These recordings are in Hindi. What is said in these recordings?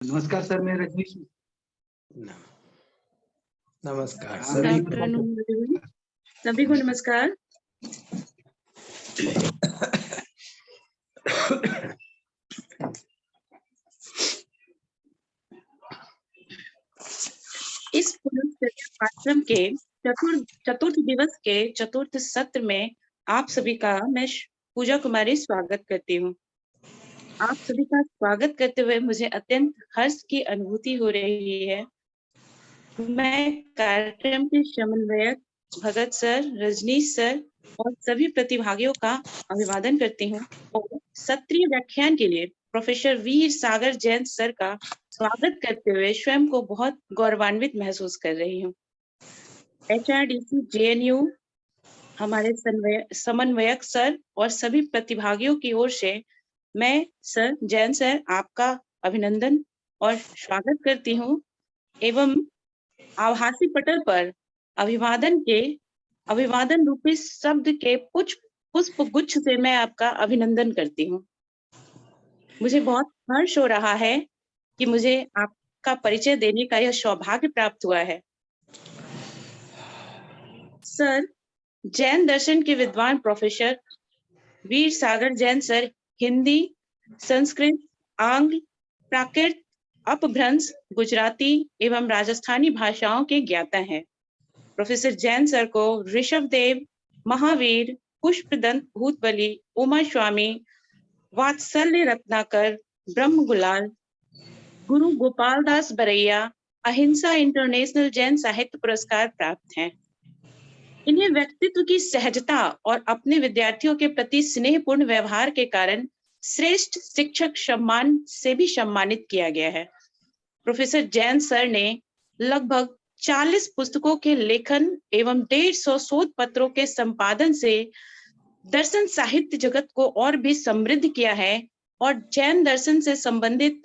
नमस्कार सर, मैं रजनीश। नमस्कार सभी को नमस्कार। इस पाठ्यक्रम के चतुर्थ दिवस के चतुर्थ सत्र में आप सभी का मैं पूजा कुमारी स्वागत करती हूँ। आप सभी का स्वागत करते हुए मुझे अत्यंत हर्ष की अनुभूति हो रही है। मैं कार्यक्रम के समन्वयक भगत सर, रजनीश सर और सभी प्रतिभागियों का अभिवादन करती हूँ और सत्रीय व्याख्यान के लिए प्रोफेसर वीर सागर जैन सर का स्वागत करते हुए स्वयं को बहुत गौरवान्वित महसूस कर रही हूँ। HRDC JNU हमारे समन्वयक सर और सभी प्रतिभागियों की ओर से मैं सर जैन सर आपका अभिनंदन और स्वागत करती हूँ एवं आभासी पटल पर अभिवादन रूपी शब्द के पुष्प गुच्छ से मैं आपका अभिनंदन करती हूँ। मुझे बहुत हर्ष हो रहा है कि मुझे आपका परिचय देने का यह सौभाग्य प्राप्त हुआ है। सर, जैन दर्शन के विद्वान प्रोफेसर वीर सागर जैन सर हिंदी, संस्कृत, आंग्ल, प्राकृत, अपभ्रंश, गुजराती एवं राजस्थानी भाषाओं के ज्ञाता हैं। प्रोफेसर जैन सर को ऋषभदेव, महावीर, पुष्पदंत भूतबली, उमा स्वामी, वात्सल्य रत्नाकर, ब्रह्म गुलाल, गुरु गोपाल दास बरैया, अहिंसा इंटरनेशनल जैन साहित्य पुरस्कार प्राप्त हैं। इन्हें व्यक्तित्व की सहजता और अपने विद्यार्थियों के प्रति स्नेहपूर्ण व्यवहार के कारण श्रेष्ठ शिक्षक सम्मान से भी सम्मानित किया गया है। प्रोफेसर जैन सर ने लगभग 40 पुस्तकों के लेखन एवं 150 शोध पत्रों के संपादन से दर्शन साहित्य जगत को और भी समृद्ध किया है और जैन दर्शन से संबंधित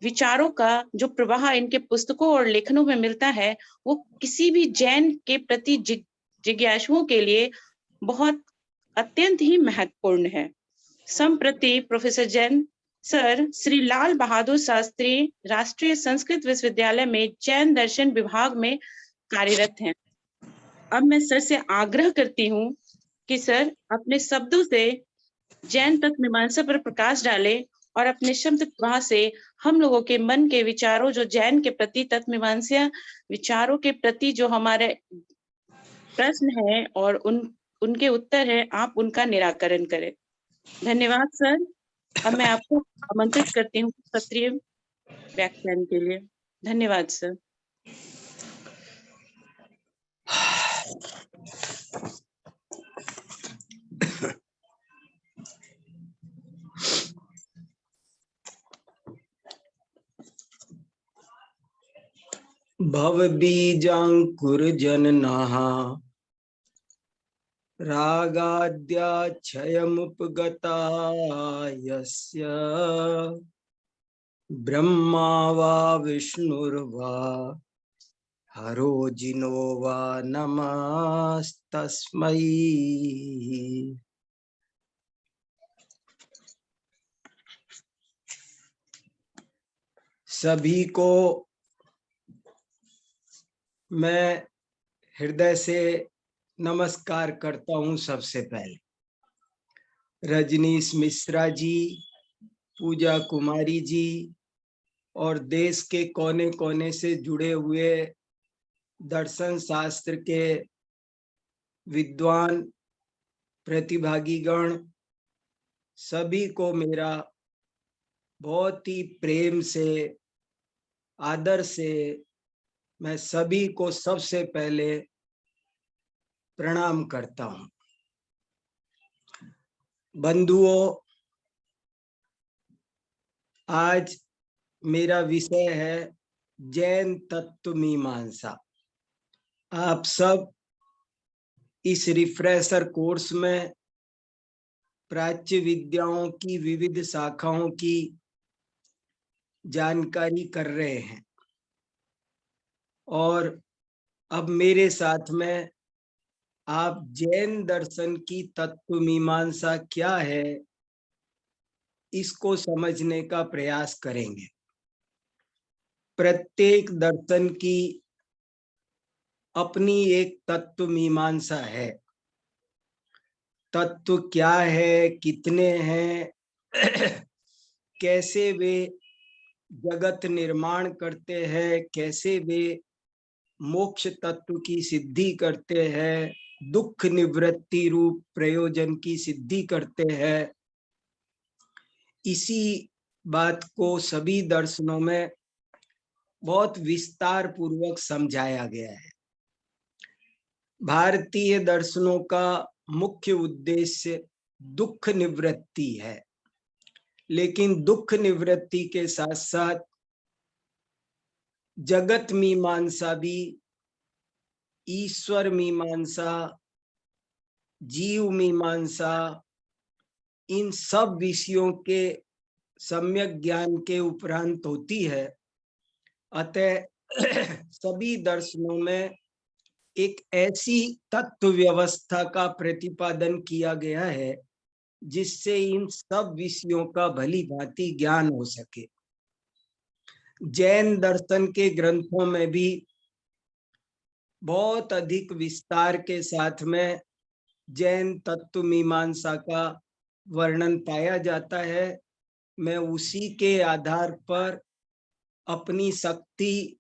विचारों का जो प्रवाह इनके पुस्तकों और लेखनों में मिलता है वो किसी भी जैन के प्रति जिज्ञासुओं के लिए बहुत अत्यंत ही महत्वपूर्ण है। संप्रति प्रोफेसर जैन सर श्री लाल बहादुर शास्त्री राष्ट्रीय संस्कृत विश्वविद्यालय में जैन दर्शन विभाग में कार्यरत हैं। अब मैं सर से आग्रह करती हूँ कि सर अपने शब्दों से जैन तत्व मीमांसा पर प्रकाश डालें और अपने शब्द प्रवाह से हम लोगों के मन के विचारों जो जैन के प्रति तत्व मीमांसा विचारों के प्रति जो हमारे प्रश्न है और उनके उत्तर है आप उनका निराकरण करें। धन्यवाद सर। अब मैं आपको आमंत्रित करती हूँ सत्रीय व्याख्यान के लिए। धन्यवाद सर। भव बीजांकुर जननाः रागाद्याक्षयमुपगता यस्य ब्रह्मा वा विष्णुर्वा हरो जिनो वा नमस्तस्मै। सभी को मैं हृदय से नमस्कार करता हूं। सबसे पहले रजनीश मिश्रा जी, पूजा कुमारी जी और देश के कोने कोने से जुड़े हुए दर्शन शास्त्र के विद्वान प्रतिभागीगण, सभी को मेरा बहुत ही प्रेम से आदर से मैं सभी को सबसे पहले प्रणाम करता हूं। बंधुओं, आज मेरा विषय है जैन तत्व मीमांसा। आप सब इस रिफ्रेशर कोर्स में प्राच्य विद्याओं की विविध शाखाओं की जानकारी कर रहे हैं और अब मेरे साथ में आप जैन दर्शन की तत्व मीमांसा क्या है इसको समझने का प्रयास करेंगे। प्रत्येक दर्शन की अपनी एक तत्व मीमांसा है। तत्व क्या है, कितने हैं, कैसे वे जगत निर्माण करते हैं, कैसे वे मोक्ष तत्व की सिद्धि करते हैं, दुख निवृत्ति रूप प्रयोजन की सिद्धि करते हैं, इसी बात को सभी दर्शनों में बहुत विस्तार पूर्वक समझाया गया है। भारतीय दर्शनों का मुख्य उद्देश्य दुख निवृत्ति है, लेकिन दुख निवृत्ति के साथ साथ जगत मीमांसा भी, ईश्वर मीमांसा, जीव मीमांसा, इन सब विषयों के सम्यक ज्ञान के उपरांत होती है। अतः सभी दर्शनों में एक ऐसी तत्व व्यवस्था का प्रतिपादन किया गया है जिससे इन सब विषयों का भली भांति ज्ञान हो सके। जैन दर्शन के ग्रंथों में भी बहुत अधिक विस्तार के साथ में जैन तत्व मीमांसा का वर्णन पाया जाता है। मैं उसी के आधार पर अपनी शक्ति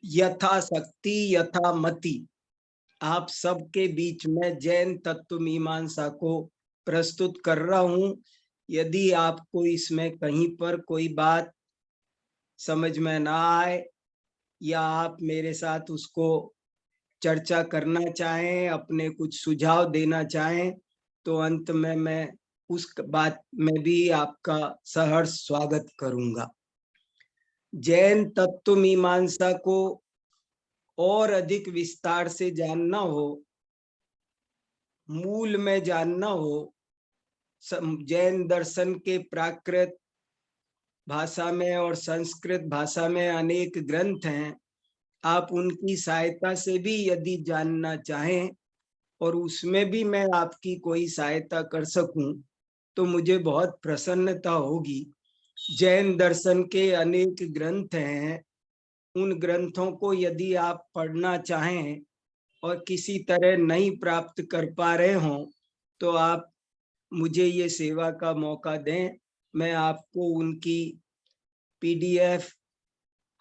यथाशक्ति यथामति आप सबके बीच में जैन तत्व मीमांसा को प्रस्तुत कर रहा हूं। यदि आपको इसमें कहीं पर कोई बात समझ में ना आए या आप मेरे साथ उसको चर्चा करना चाहें, अपने कुछ सुझाव देना चाहें, तो अंत में मैं उस बात में भी आपका सहर्ष स्वागत करूंगा। जैन तत्व मीमांसा को और अधिक विस्तार से जानना हो, मूल में जानना हो, जैन दर्शन के प्राकृत भाषा में और संस्कृत भाषा में अनेक ग्रंथ हैं। आप उनकी सहायता से भी यदि जानना चाहें और उसमें भी मैं आपकी कोई सहायता कर सकूं तो मुझे बहुत प्रसन्नता होगी। जैन दर्शन के अनेक ग्रंथ हैं, उन ग्रंथों को यदि आप पढ़ना चाहें और किसी तरह नहीं प्राप्त कर पा रहे हों तो आप मुझे ये सेवा का मौका दें। मैं आपको उनकी PDF,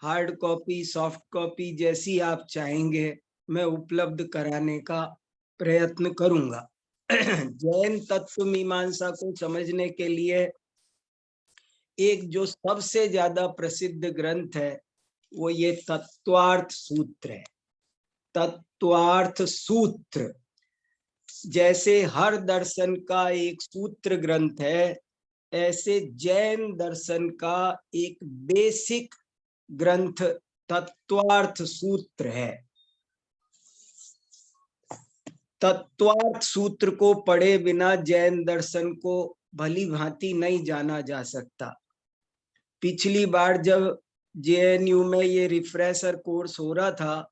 hard copy, soft copy जैसी आप चाहेंगे मैं उपलब्ध कराने का प्रयत्न करूंगा। जैन तत्व मीमांसा को समझने के लिए एक जो सबसे ज्यादा प्रसिद्ध ग्रंथ है वो ये तत्वार्थ सूत्र है। तत्वार्थ सूत्र जैसे हर दर्शन का एक सूत्र ग्रंथ है, ऐसे जैन दर्शन का एक बेसिक ग्रंथ तत्वार्थ सूत्र है। तत्वार्थ सूत्र को पढ़े बिना जैन दर्शन को भली भांति नहीं जाना जा सकता। पिछली बार जब JNU में ये रिफ्रेशर कोर्स हो रहा था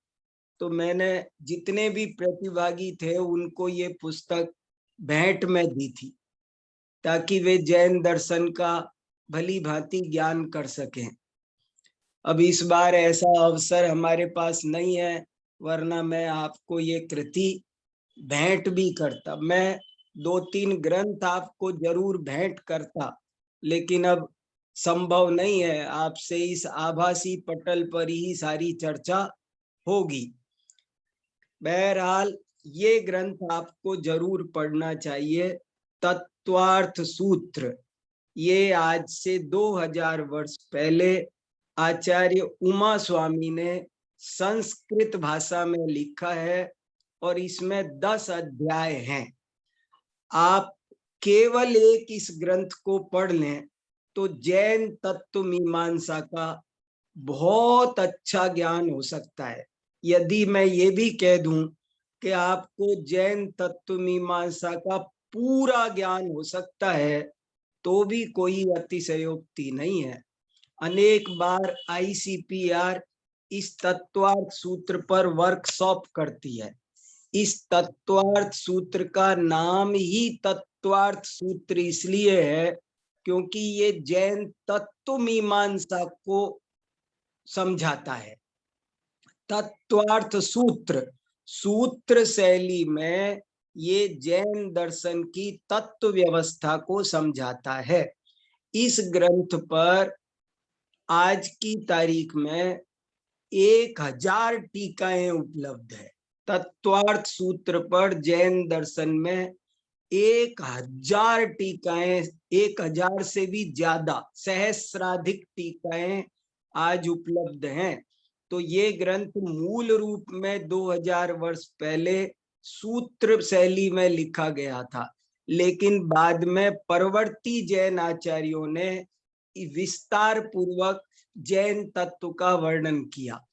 तो मैंने जितने भी प्रतिभागी थे उनको ये पुस्तक भेंट में दी थी ताकि वे जैन दर्शन का भली भांति ज्ञान कर सकें। अब इस बार ऐसा अवसर हमारे पास नहीं है, वरना मैं आपको ये कृति भेंट भी करता। मैं 2-3 ग्रंथ आपको जरूर भेंट करता, लेकिन अब संभव नहीं है। आपसे इस आभासी पटल पर ही सारी चर्चा होगी। बहरहाल ये ग्रंथ आपको जरूर पढ़ना चाहिए। तत्वार्थ सूत्र ये आज से 2000 वर्ष पहले आचार्य उमा स्वामी ने संस्कृत भाषा में लिखा है और इसमें 10 अध्याय हैं। आप केवल एक इस ग्रंथ को पढ़ लें तो जैन तत्व मीमांसा का बहुत अच्छा ज्ञान हो सकता है। यदि मैं ये भी कह दूं कि आपको जैन तत्व मीमांसा का पूरा ज्ञान हो सकता है तो भी कोई अतिशयोक्ति नहीं है। अनेक बार ICPR इस तत्वार्थ सूत्र पर वर्कशॉप करती है। इस तत्वार्थ सूत्र का नाम ही तत्वार्थ सूत्र इसलिए है क्योंकि ये जैन तत्व मीमांसा को समझाता है। तत्वार्थ सूत्र, सूत्र शैली में ये जैन दर्शन की तत्व व्यवस्था को समझाता है। इस ग्रंथ पर आज की तारीख में 1000 टीकाएं उपलब्ध है। तत्वार्थ सूत्र पर जैन दर्शन में 1000 टीकाएं, 1000 से भी ज्यादा, सहस्राधिक टीकाएं आज उपलब्ध हैं। तो ये ग्रंथ मूल रूप में 2000 वर्ष पहले सूत्र शैली में लिखा गया था, लेकिन बाद में परवर्ती जैन आचार्यों ने विस्तार पूर्वक जैन तत्व का वर्णन किया।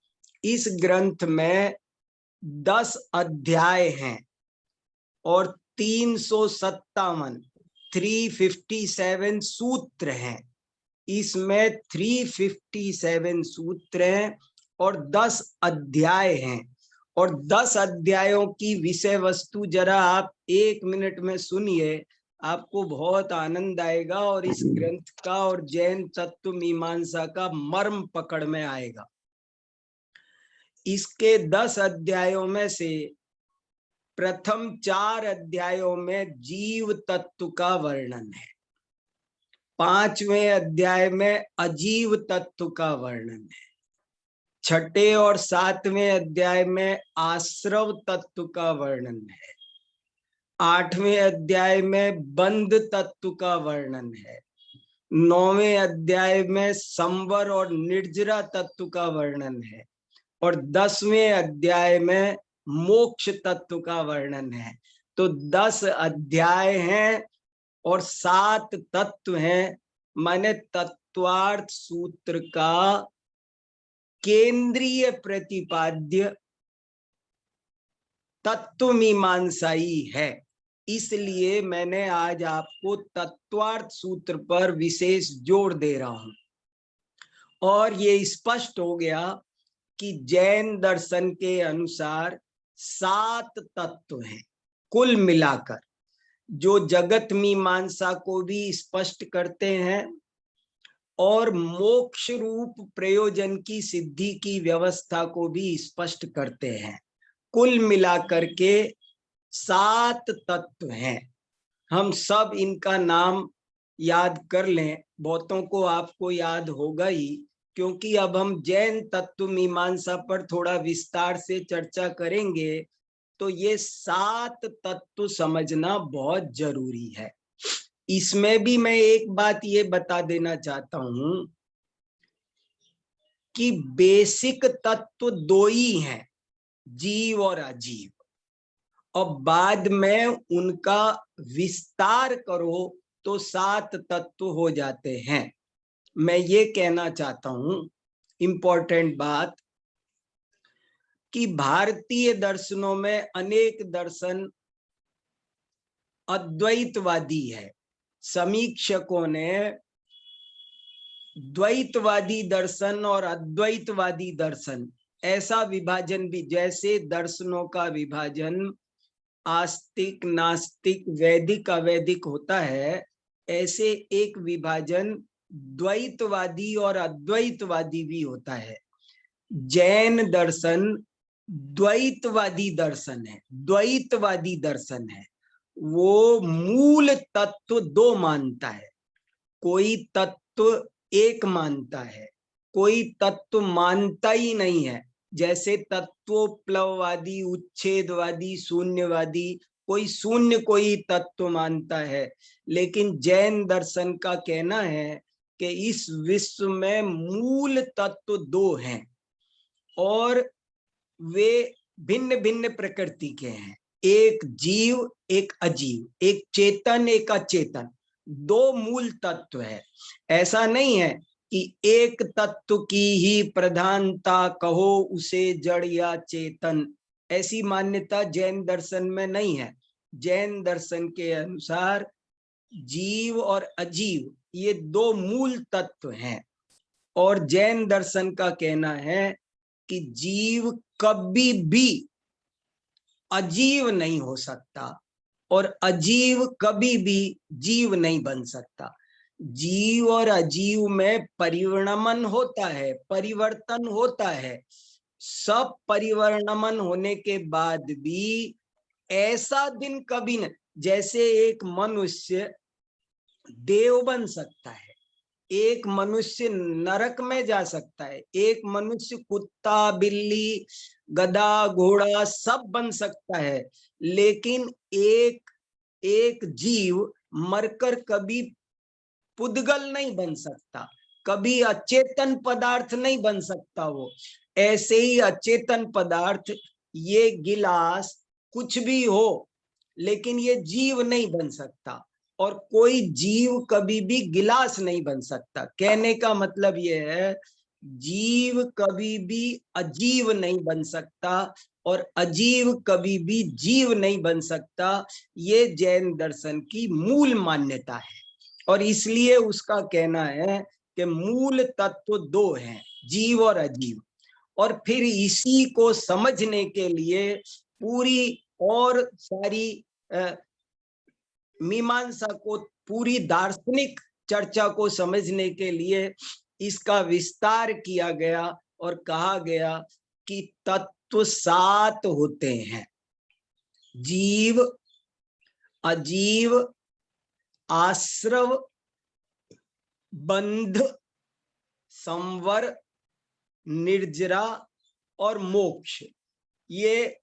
इस ग्रंथ में 10 अध्याय हैं और 357 सूत्र हैं। इसमें 357 सूत्र हैं और 10 अध्याय हैं। और 10 अध्यायों की विषय वस्तु जरा आप 1 मिनट में सुनिए, आपको बहुत आनंद आएगा और इस ग्रंथ का और जैन तत्व मीमांसा का मर्म पकड़ में आएगा। इसके 10 अध्यायों में से प्रथम 4 अध्यायों में जीव तत्व का वर्णन है, 5वें अध्याय में अजीव तत्व का वर्णन है, 6ठे और 7वें अध्याय में आश्रव तत्व का वर्णन है, 8वें अध्याय में बंध तत्व का वर्णन है, 9वें अध्याय में संवर और निर्जरा तत्व का वर्णन है और 10वें अध्याय में मोक्ष तत्व का वर्णन है। तो 10 अध्याय हैं और 7 तत्व हैं। माने तत्वार्थ सूत्र का केंद्रीय प्रतिपाद्य तत्व मीमांसाई है। इसलिए मैंने आज आपको तत्वार्थ सूत्र पर विशेष जोर दे रहा हूं। और ये स्पष्ट हो गया कि जैन दर्शन के अनुसार 7 तत्व हैं कुल मिलाकर, जो जगत मीमांसा को भी स्पष्ट करते हैं और मोक्ष रूप प्रयोजन की सिद्धि की व्यवस्था को भी स्पष्ट करते हैं। कुल मिलाकर के 7 तत्व हैं। हम सब इनका नाम याद कर लें, बहुतों को आपको याद होगा ही, क्योंकि अब हम जैन तत्व मीमांसा पर थोड़ा विस्तार से चर्चा करेंगे। तो ये 7 तत्व समझना बहुत जरूरी है। इसमें भी मैं एक बात ये बता देना चाहता हूं कि बेसिक तत्व 2 ही हैं, जीव और अजीव, और बाद में उनका विस्तार करो तो 7 तत्व हो जाते हैं। मैं ये कहना चाहता हूं, इंपॉर्टेंट बात, कि भारतीय दर्शनों में अनेक दर्शन अद्वैतवादी है। समीक्षकों ने द्वैतवादी दर्शन और अद्वैतवादी दर्शन ऐसा विभाजन भी, जैसे दर्शनों का विभाजन आस्तिक, नास्तिक, वैदिक, अवैदिक होता है, ऐसे एक विभाजन द्वैतवादी और अद्वैतवादी भी होता है। जैन दर्शन द्वैतवादी दर्शन है, द्वैतवादी दर्शन है। वो मूल तत्व 2 मानता है, कोई तत्व एक मानता है, कोई तत्व मानता ही नहीं है। जैसे तत्वोपलववादी, उच्छेदवादी, शून्यवादी, कोई शून्य कोई तत्व मानता है। लेकिन जैन दर्शन का कहना है कि इस विश्व में मूल तत्व 2 हैं और वे भिन्न भिन्न प्रकृति के हैं। एक जीव, एक अजीव, एक चेतन, एक अचेतन, 2 मूल तत्व है। ऐसा नहीं है कि एक तत्व की ही प्रधानता, कहो उसे जड़ या चेतन, ऐसी मान्यता जैन दर्शन में नहीं है। जैन दर्शन के अनुसार जीव और अजीव ये 2 मूल तत्व हैं। और जैन दर्शन का कहना है कि जीव कभी भी अजीव नहीं हो सकता और अजीव कभी भी जीव नहीं बन सकता। जीव और अजीव में परिवर्तन होता है, परिवर्तन होता है। सब परिवर्तन होने के बाद भी ऐसा दिन कभी न, जैसे एक मनुष्य देव बन सकता है, एक मनुष्य नरक में जा सकता है, एक मनुष्य कुत्ता बिल्ली गधा घोड़ा सब बन सकता है, लेकिन एक जीव मरकर कभी पुद्गल नहीं बन सकता, कभी अचेतन पदार्थ नहीं बन सकता। वो ऐसे ही अचेतन पदार्थ, ये गिलास कुछ भी हो, लेकिन ये जीव नहीं बन सकता, और कोई जीव कभी भी गिलास नहीं बन सकता। कहने का मतलब ये है, जीव कभी भी अजीव नहीं बन सकता और अजीव कभी भी जीव नहीं बन सकता। ये जैन दर्शन की मूल मान्यता है, और इसलिए उसका कहना है कि मूल तत्व दो हैं, जीव और अजीव। और फिर इसी को समझने के लिए पूरी और सारी मीमांसा को, पूरी दार्शनिक चर्चा को समझने के लिए इसका विस्तार किया गया और कहा गया कि तत्व 7 होते हैं, जीव अजीव आश्रव बंध संवर निर्जरा और मोक्ष। ये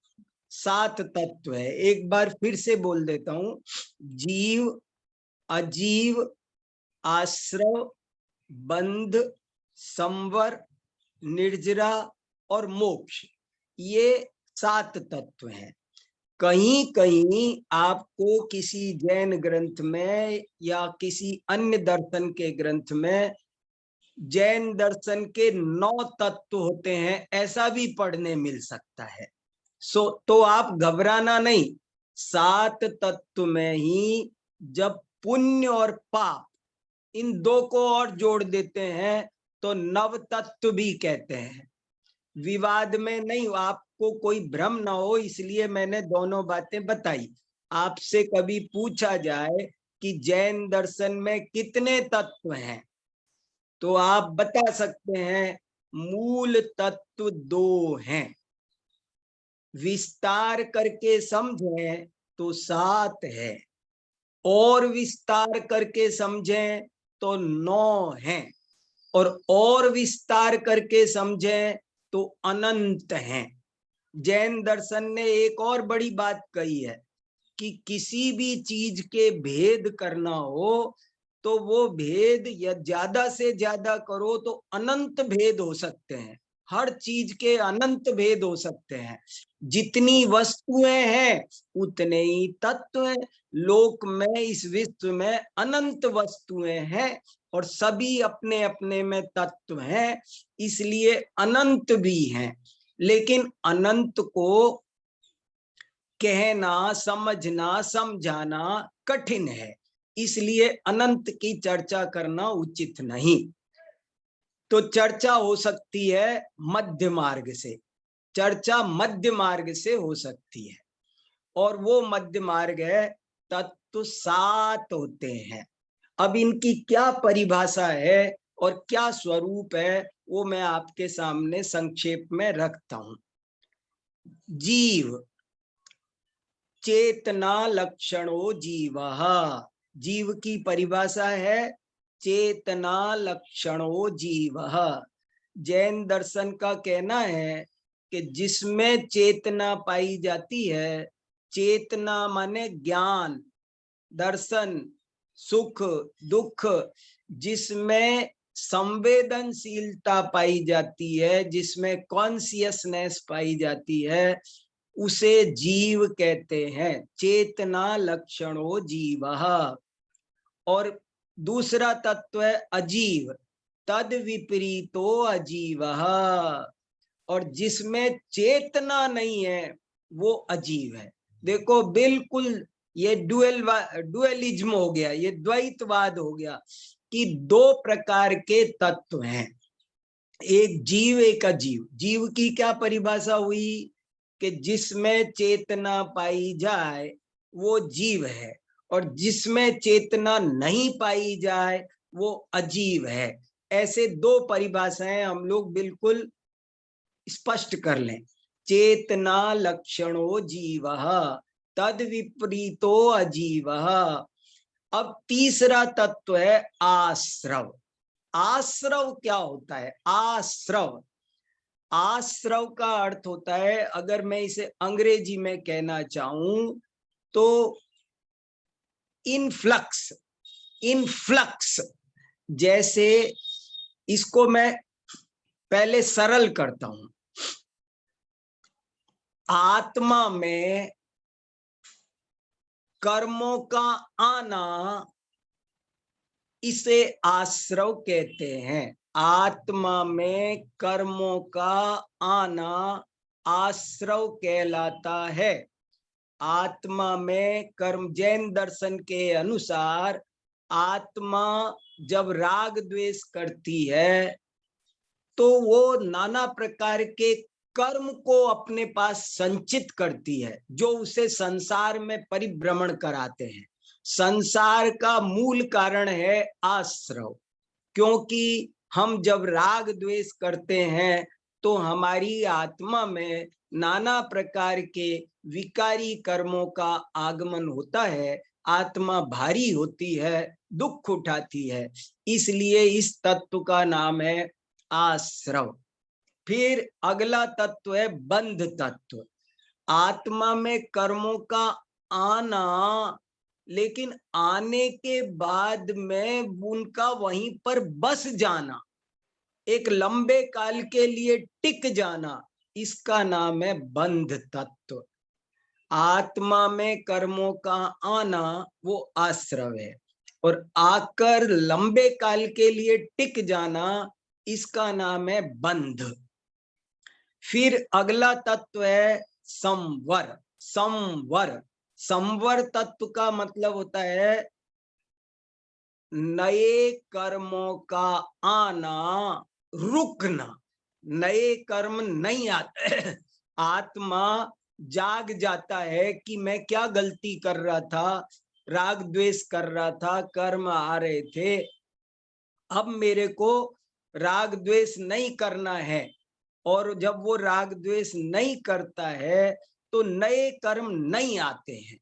7 तत्व है। एक बार फिर से बोल देता हूं, जीव अजीव आश्रव बंध संवर निर्जरा और मोक्ष, ये 7 तत्व हैं। कहीं कहीं आपको किसी जैन ग्रंथ में या किसी अन्य दर्शन के ग्रंथ में जैन दर्शन के 9 तत्व होते हैं, ऐसा भी पढ़ने मिल सकता है। तो आप घबराना नहीं, 7 तत्व में ही जब पुण्य और पाप इन दो को और जोड़ देते हैं तो नव तत्व भी कहते हैं। विवाद में नहीं, आपको कोई भ्रम ना हो, इसलिए मैंने दोनों बातें बताई। आपसे कभी पूछा जाए कि जैन दर्शन में कितने तत्व हैं, तो आप बता सकते हैं मूल तत्व 2 हैं। विस्तार करके समझें तो 7 है, और विस्तार करके समझें तो 9 है, और विस्तार करके समझें तो अनंत हैं। जैन दर्शन ने एक और बड़ी बात कही है कि किसी भी चीज के भेद करना हो तो वो भेद या ज्यादा से ज्यादा करो तो अनंत भेद हो सकते हैं, हर चीज के अनंत भेद हो सकते हैं। जितनी वस्तुएं हैं उतने ही तत्व हैं। लोक में, इस विश्व में अनंत वस्तुएं हैं और सभी अपने अपने में तत्व हैं, इसलिए अनंत भी हैं। लेकिन अनंत को कहना, समझना, समझाना कठिन है, इसलिए अनंत की चर्चा करना उचित नहीं। तो चर्चा हो सकती है मध्य मार्ग से, चर्चा मध्य मार्ग से हो सकती है, और वो मध्य मार्ग है तत्व 7 होते हैं। अब इनकी क्या परिभाषा है और क्या स्वरूप है, वो मैं आपके सामने संक्षेप में रखता हूं। जीव चेतना लक्षणो जीवः, जीव की परिभाषा है चेतना लक्षणो जीवः। जैन दर्शन का कहना है कि जिसमें चेतना पाई जाती है, चेतना माने ज्ञान, दर्शन, सुख दुख, जिसमें संवेदनशीलता पाई जाती है, जिसमें कॉन्सियसनेस पाई जाती है, उसे जीव कहते हैं। चेतना लक्षणो जीवः। और दूसरा तत्व है अजीव, तद विपरीतो अजीवः, और जिसमें चेतना नहीं है वो अजीव है। देखो बिल्कुल ये डुअलिज्म हो गया, ये द्वैतवाद हो गया कि 2 प्रकार के तत्व हैं, एक जीव एक अजीव। जीव की क्या परिभाषा हुई कि जिसमें चेतना पाई जाए वो जीव है, और जिसमें चेतना नहीं पाई जाए वो अजीव है। ऐसे दो परिभाषाएं हम लोग बिल्कुल स्पष्ट कर लें। चेतना लक्षणो जीवः तद विपरीतो अजीवः। अब तीसरा तत्व है आश्रव। आश्रव क्या होता है? आश्रव, आश्रव का अर्थ होता है, अगर मैं इसे अंग्रेजी में कहना चाहूं तो इनफ्लक्स। इनफ्लक्स, जैसे इसको मैं पहले सरल करता हूं। आत्मा में कर्मों का आना, इसे आश्रव कहते हैं। आत्मा में कर्मों का आना आश्रव कहलाता है। आत्मा में कर्म, जैन दर्शन के अनुसार आत्मा जब राग द्वेष करती है तो वो नाना प्रकार के कर्म को अपने पास संचित करती है, जो उसे संसार में परिभ्रमण कराते हैं। संसार का मूल कारण है आश्रव, क्योंकि हम जब राग द्वेष करते हैं तो हमारी आत्मा में नाना प्रकार के विकारी कर्मों का आगमन होता है। आत्मा भारी होती है, दुख उठाती है, इसलिए इस तत्व का नाम है आश्रव। फिर अगला तत्व है बंध तत्व। आत्मा में कर्मों का आना, लेकिन आने के बाद में उनका वहीं पर बस जाना, एक लंबे काल के लिए टिक जाना, इसका नाम है बंध तत्व। आत्मा में कर्मों का आना वो आश्रव है, और आकर लंबे काल के लिए टिक जाना, इसका नाम है बंध। फिर अगला तत्व है संवर। संवर, संवर तत्व का मतलब होता है नए कर्मों का आना, रुकना। नए कर्म नहीं आते। आत्मा जाग जाता है कि मैं क्या गलती कर रहा था, राग द्वेष कर रहा था, कर्म आ रहे थे, अब मेरे को राग द्वेष नहीं करना है। और जब वो राग द्वेष नहीं करता है तो नए कर्म नहीं आते हैं।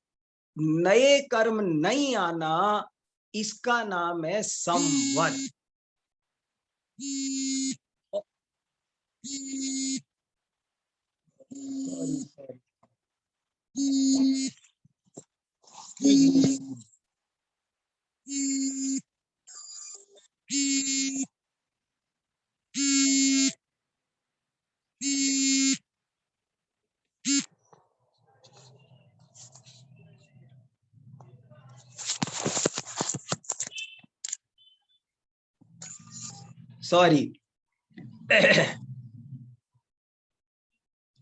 नए कर्म नहीं आना, इसका नाम है संवर। सॉरी।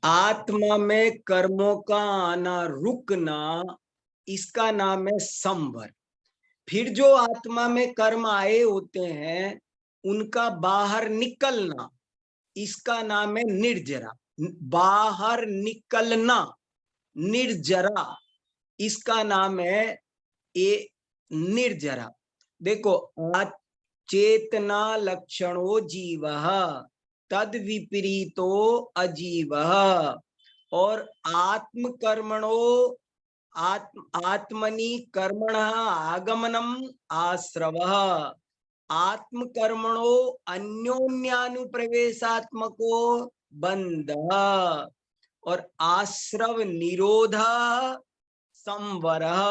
आत्मा में कर्मों का आना, रुकना, इसका नाम है संवर। फिर जो आत्मा में कर्म आए होते हैं उनका बाहर निकलना, इसका नाम है निर्जरा। बाहर निकलना, निर्जरा, इसका नाम है ये निर्जरा। देखो, चेतना लक्षणो जीवः तद विपरीतो अजीवः, और आत्मकर्मणो आत्मनि कर्मणः आगमनम आश्रवः। आत्मकर्मणो अन्योन्यानुप्रवेशात्मको बंधः, और आश्रव निरोध संवरः।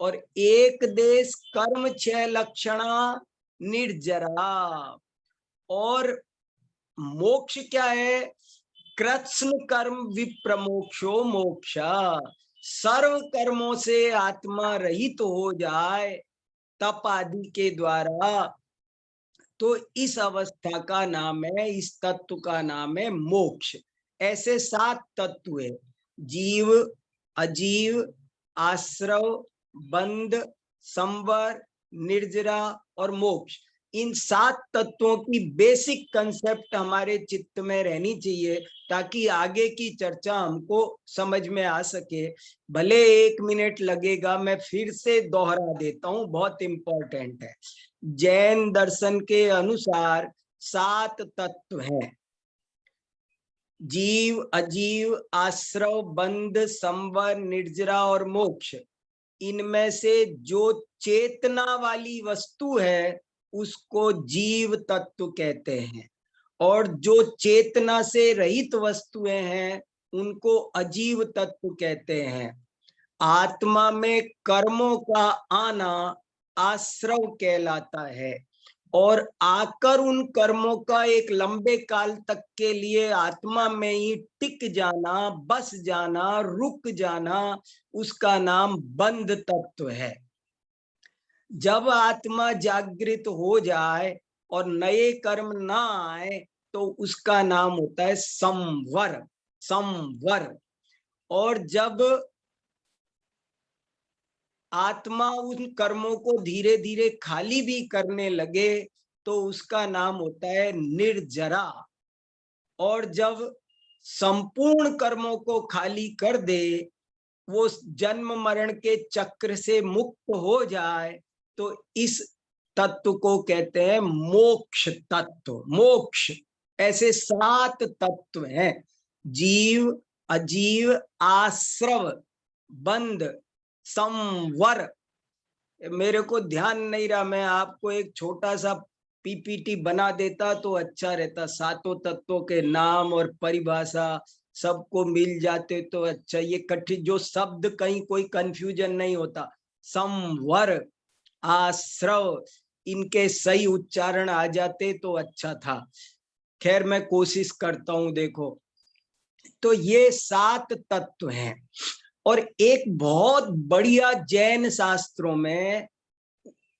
और एक देश कर्म छह लक्षणा निर्जरा। और मोक्ष क्या है? कृत्स्न कर्म विप्रमोक्षो मोक्ष। सर्व कर्मों से आत्मा रहित हो जाए तप आदि के द्वारा, तो इस अवस्था का नाम है, इस तत्व का नाम है मोक्ष। ऐसे 7 तत्व है: जीव, अजीव, आश्रव, बंध, संवर, निर्जरा और मोक्ष। इन 7 तत्वों की बेसिक कंसेप्ट हमारे चित्त में रहनी चाहिए, ताकि आगे की चर्चा हमको समझ में आ सके। भले 1 मिनट लगेगा, मैं फिर से दोहरा देता हूं, बहुत इंपॉर्टेंट है। जैन दर्शन के अनुसार 7 तत्व हैं। जीव, अजीव, आश्रव, बंध, संवर, निर्जरा और मोक्ष। इनमें से जो चेतना वाली वस्तु है उसको जीव तत्व कहते हैं, और जो चेतना से रहित वस्तुएं हैं उनको अजीव तत्व कहते हैं। आत्मा में कर्मों का आना आश्रव कहलाता है, और आकर उन कर्मों का एक लंबे काल तक के लिए आत्मा में ही टिक जाना, बस जाना, रुक जाना, उसका नाम बंध तत्व है। जब आत्मा जागृत हो जाए और नए कर्म ना आए तो उसका नाम होता है संवर, संवर। और जब आत्मा उन कर्मों को धीरे धीरे खाली भी करने लगे तो उसका नाम होता है निर्जरा। और जब संपूर्ण कर्मों को खाली कर दे, वो जन्म मरण के चक्र से मुक्त हो जाए, तो इस तत्व को कहते हैं मोक्ष तत्व। मोक्ष। ऐसे 7 तत्व हैं: जीव, अजीव, आश्रव, बंध, संवर। मेरे को ध्यान नहीं रहा, मैं आपको एक छोटा सा पीपीटी बना देता तो अच्छा रहता, 7 तत्वों के नाम और परिभाषा सबको मिल जाते तो अच्छा। ये कठिन जो शब्द, कहीं कोई कंफ्यूजन नहीं होता। संवर, आश्रव, इनके सही उच्चारण आ जाते तो अच्छा था। खैर मैं कोशिश करता हूं। देखो, तो ये 7 तत्व हैं। और एक बहुत बढ़िया जैन शास्त्रों में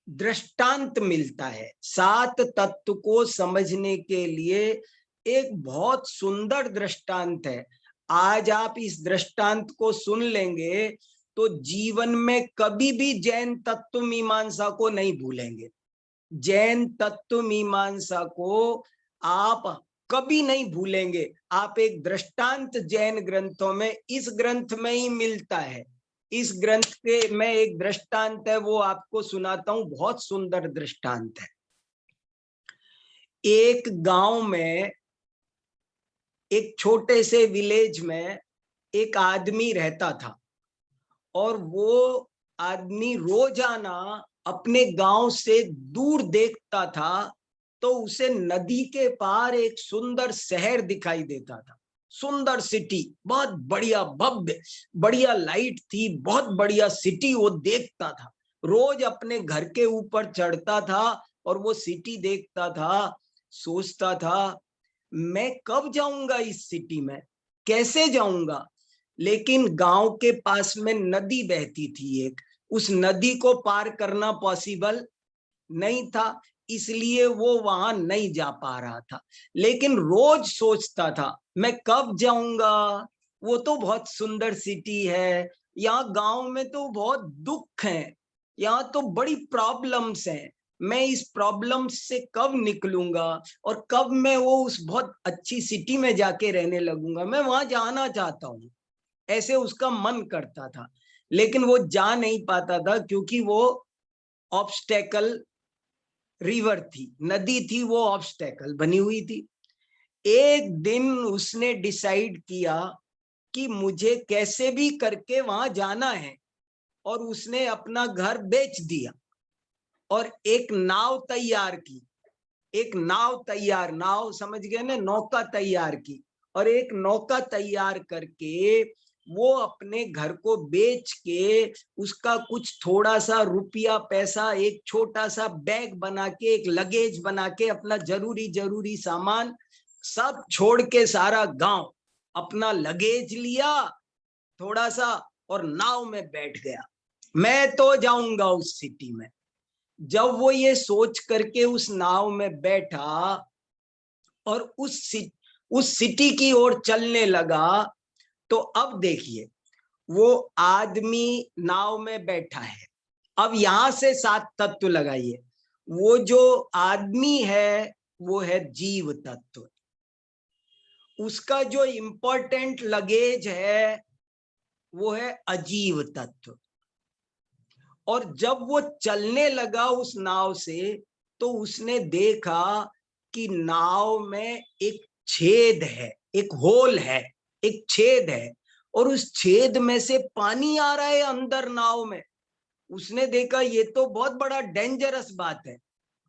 दृष्टांत मिलता है 7 तत्व को समझने के लिए। एक बहुत सुंदर दृष्टांत है। आज आप इस दृष्टांत को सुन लेंगे तो जीवन में कभी भी जैन तत्व मीमांसा को नहीं भूलेंगे। जैन तत्व मीमांसा को आप कभी नहीं भूलेंगे। आप एक दृष्टांत जैन ग्रंथों में, इस ग्रंथ में ही मिलता है। इस ग्रंथ के में एक दृष्टांत है, वो आपको सुनाता हूं। बहुत सुंदर दृष्टांत है। एक गांव में, एक छोटे से विलेज में एक आदमी रहता था, और वो आदमी रोजाना अपने गांव से दूर देखता था तो उसे नदी के पार एक सुंदर शहर दिखाई देता था। सुंदर सिटी, बहुत बढ़िया, भव्य, बढ़िया लाइट थी, बहुत बढ़िया सिटी वो देखता था। रोज अपने घर के ऊपर चढ़ता था और वो सिटी देखता था। सोचता था, मैं कब जाऊंगा इस सिटी में, कैसे जाऊंगा। लेकिन गांव के पास में नदी बहती थी एक, उस नदी को पार करना पॉसिबल नहीं था, इसलिए वो वहां नहीं जा पा रहा था। लेकिन रोज सोचता था, मैं कब जाऊंगा, वो तो बहुत सुंदर सिटी है, यहाँ गांव में तो बहुत दुख है, यहाँ तो बड़ी प्रॉब्लम्स हैं, मैं इस प्रॉब्लम से कब निकलूंगा और कब मैं वो उस बहुत अच्छी सिटी में जाके रहने लगूंगा, मैं वहां जाना चाहता हूँ। ऐसे उसका मन करता था, लेकिन वो जा नहीं पाता था क्योंकि वो ऑब्स्टेकल रिवर थी, नदी थी, वो ऑब्स्टेकल बनी हुई थी। एक दिन उसने डिसाइड किया कि मुझे कैसे भी करके वहां जाना है, और उसने अपना घर बेच दिया और एक नाव तैयार की। एक नाव तैयार, नाव समझ गए ना, नौका तैयार की। और एक नौका तैयार करके वो अपने घर को बेच के उसका कुछ थोड़ा सा रुपया पैसा, एक छोटा सा बैग बना के, एक लगेज बना के, अपना जरूरी सामान सब छोड़ के सारा गांव अपना लगेज लिया थोड़ा सा और नाव में बैठ गया, मैं तो जाऊंगा उस सिटी में। जब वो ये सोच करके उस नाव में बैठा और उस सिटी की ओर चलने लगा, तो अब देखिए, वो आदमी नाव में बैठा है। अब यहां से 7 तत्व लगाइए। वो जो आदमी है वो है जीव तत्व, उसका जो इंपॉर्टेंट लगेज है वो है अजीव तत्व। और जब वो चलने लगा उस नाव से तो उसने देखा कि नाव में एक छेद है, एक होल है, एक छेद है, और उस छेद में से पानी आ रहा है अंदर नाव में। उसने देखा ये तो बहुत बड़ा डेंजरस बात है,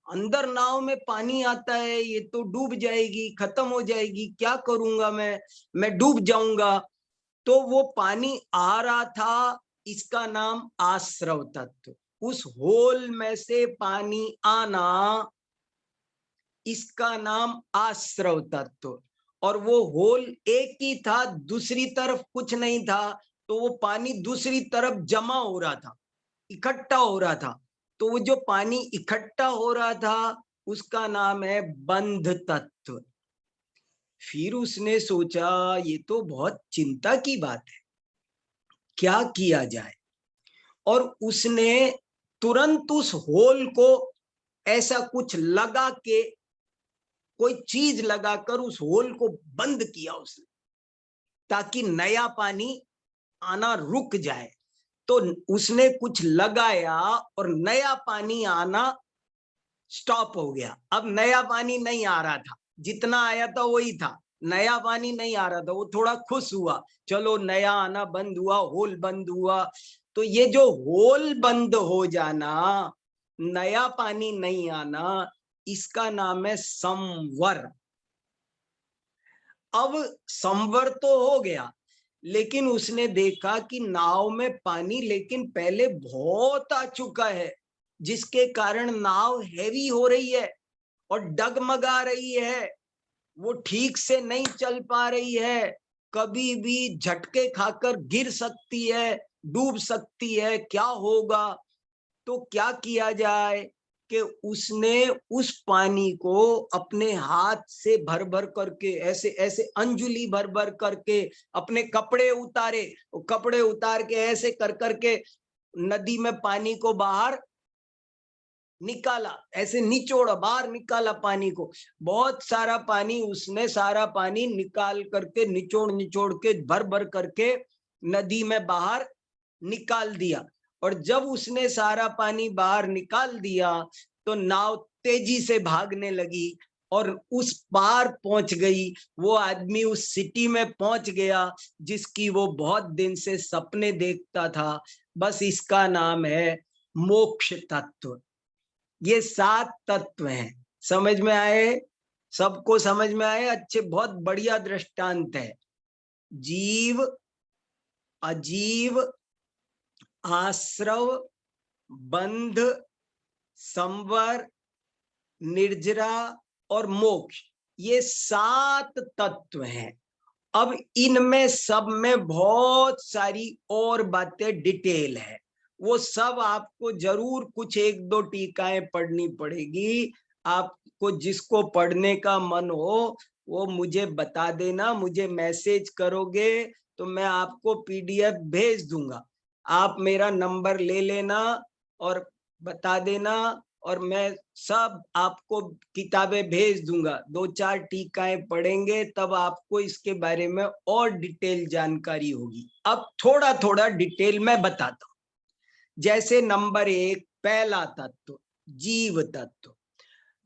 अंदर नाव में पानी आता है, ये तो डूब जाएगी, खत्म हो जाएगी, क्या करूंगा मैं डूब जाऊंगा। तो वो पानी आ रहा था, इसका नाम आश्रव तत्व। उस होल में से पानी आना, इसका नाम आश्रव तत्व। और वो होल एक ही था, दूसरी तरफ कुछ नहीं था, तो वो पानी दूसरी तरफ जमा हो रहा था, इकट्ठा हो रहा था। तो वो जो पानी इकट्ठा हो रहा था उसका नाम है बंध तत्व। फिर उसने सोचा ये तो बहुत चिंता की बात है, क्या किया जाए। और उसने तुरंत उस होल को ऐसा कुछ लगा के, कोई चीज लगाकर उस होल को बंद किया उसने, ताकि नया पानी आना रुक जाए। तो उसने कुछ लगाया और नया पानी आना स्टॉप हो गया। अब नया पानी नहीं आ रहा था, जितना आया था वही था, नया पानी नहीं आ रहा था। वो थोड़ा खुश हुआ, चलो नया आना बंद हुआ, होल बंद हुआ। तो ये जो होल बंद हो जाना, नया पानी नहीं आना, इसका नाम है संवर। अब संवर तो हो गया, लेकिन उसने देखा कि नाव में पानी लेकिन पहले बहुत आ चुका है, जिसके कारण नाव हैवी हो रही है और डगमगा रही है, वो ठीक से नहीं चल पा रही है, कभी भी झटके खाकर गिर सकती है, डूब सकती है, क्या होगा। तो क्या किया जाए कि उसने उस पानी को अपने हाथ से भर भर करके, ऐसे ऐसे अंजुली भर भर करके अपने कपड़े उतारे, कपड़े उतार के ऐसे कर करके नदी में पानी को बाहर निकाला, ऐसे निचोड़ा, बाहर निकाला पानी को। बहुत सारा पानी, उसने सारा पानी निकाल करके, निचोड़ निचोड़ के, भर भर करके नदी में बाहर निकाल दिया। और जब उसने सारा पानी बाहर निकाल दिया तो नाव तेजी से भागने लगी और उस पार पहुंच गई। वो आदमी उस सिटी में पहुंच गया जिसकी वो बहुत दिन से सपने देखता था। बस इसका नाम है मोक्ष तत्व। ये 7 तत्व हैं, समझ में आए? सबको समझ में आए? अच्छे, बहुत बढ़िया दृष्टांत है। जीव, अजीव, आश्रव, बंध, संवर, निर्जरा और मोक्ष, ये 7 तत्व हैं। अब इनमें सब में बहुत सारी और बातें डिटेल है, वो सब आपको जरूर कुछ 1-2 टीकाएं पढ़नी पड़ेगी। आपको जिसको पढ़ने का मन हो वो मुझे बता देना, मुझे मैसेज करोगे तो मैं आपको पीडीएफ भेज दूंगा। आप मेरा नंबर ले लेना और बता देना, और मैं सब आपको किताबें भेज दूंगा। 2-4 टीकाएं पढ़ेंगे तब आपको इसके बारे में और डिटेल जानकारी होगी। अब थोड़ा थोड़ा डिटेल में बताता हूं। जैसे नंबर 1, पहला तत्व जीव तत्व।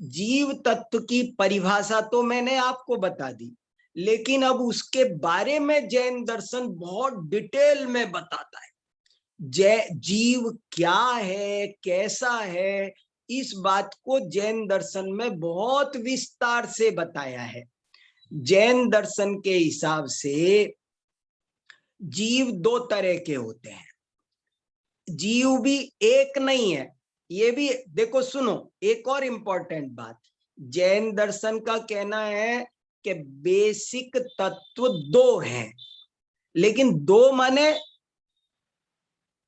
जीव तत्व की परिभाषा तो मैंने आपको बता दी, लेकिन अब उसके बारे में जैन दर्शन बहुत डिटेल में बताता है। जीव क्या है, कैसा है, इस बात को जैन दर्शन में बहुत विस्तार से बताया है। जैन दर्शन के हिसाब से जीव 2 तरह के होते हैं। जीव भी एक नहीं है, ये भी देखो, सुनो एक और इंपॉर्टेंट बात। जैन दर्शन का कहना है कि बेसिक तत्व 2 हैं, लेकिन 2 माने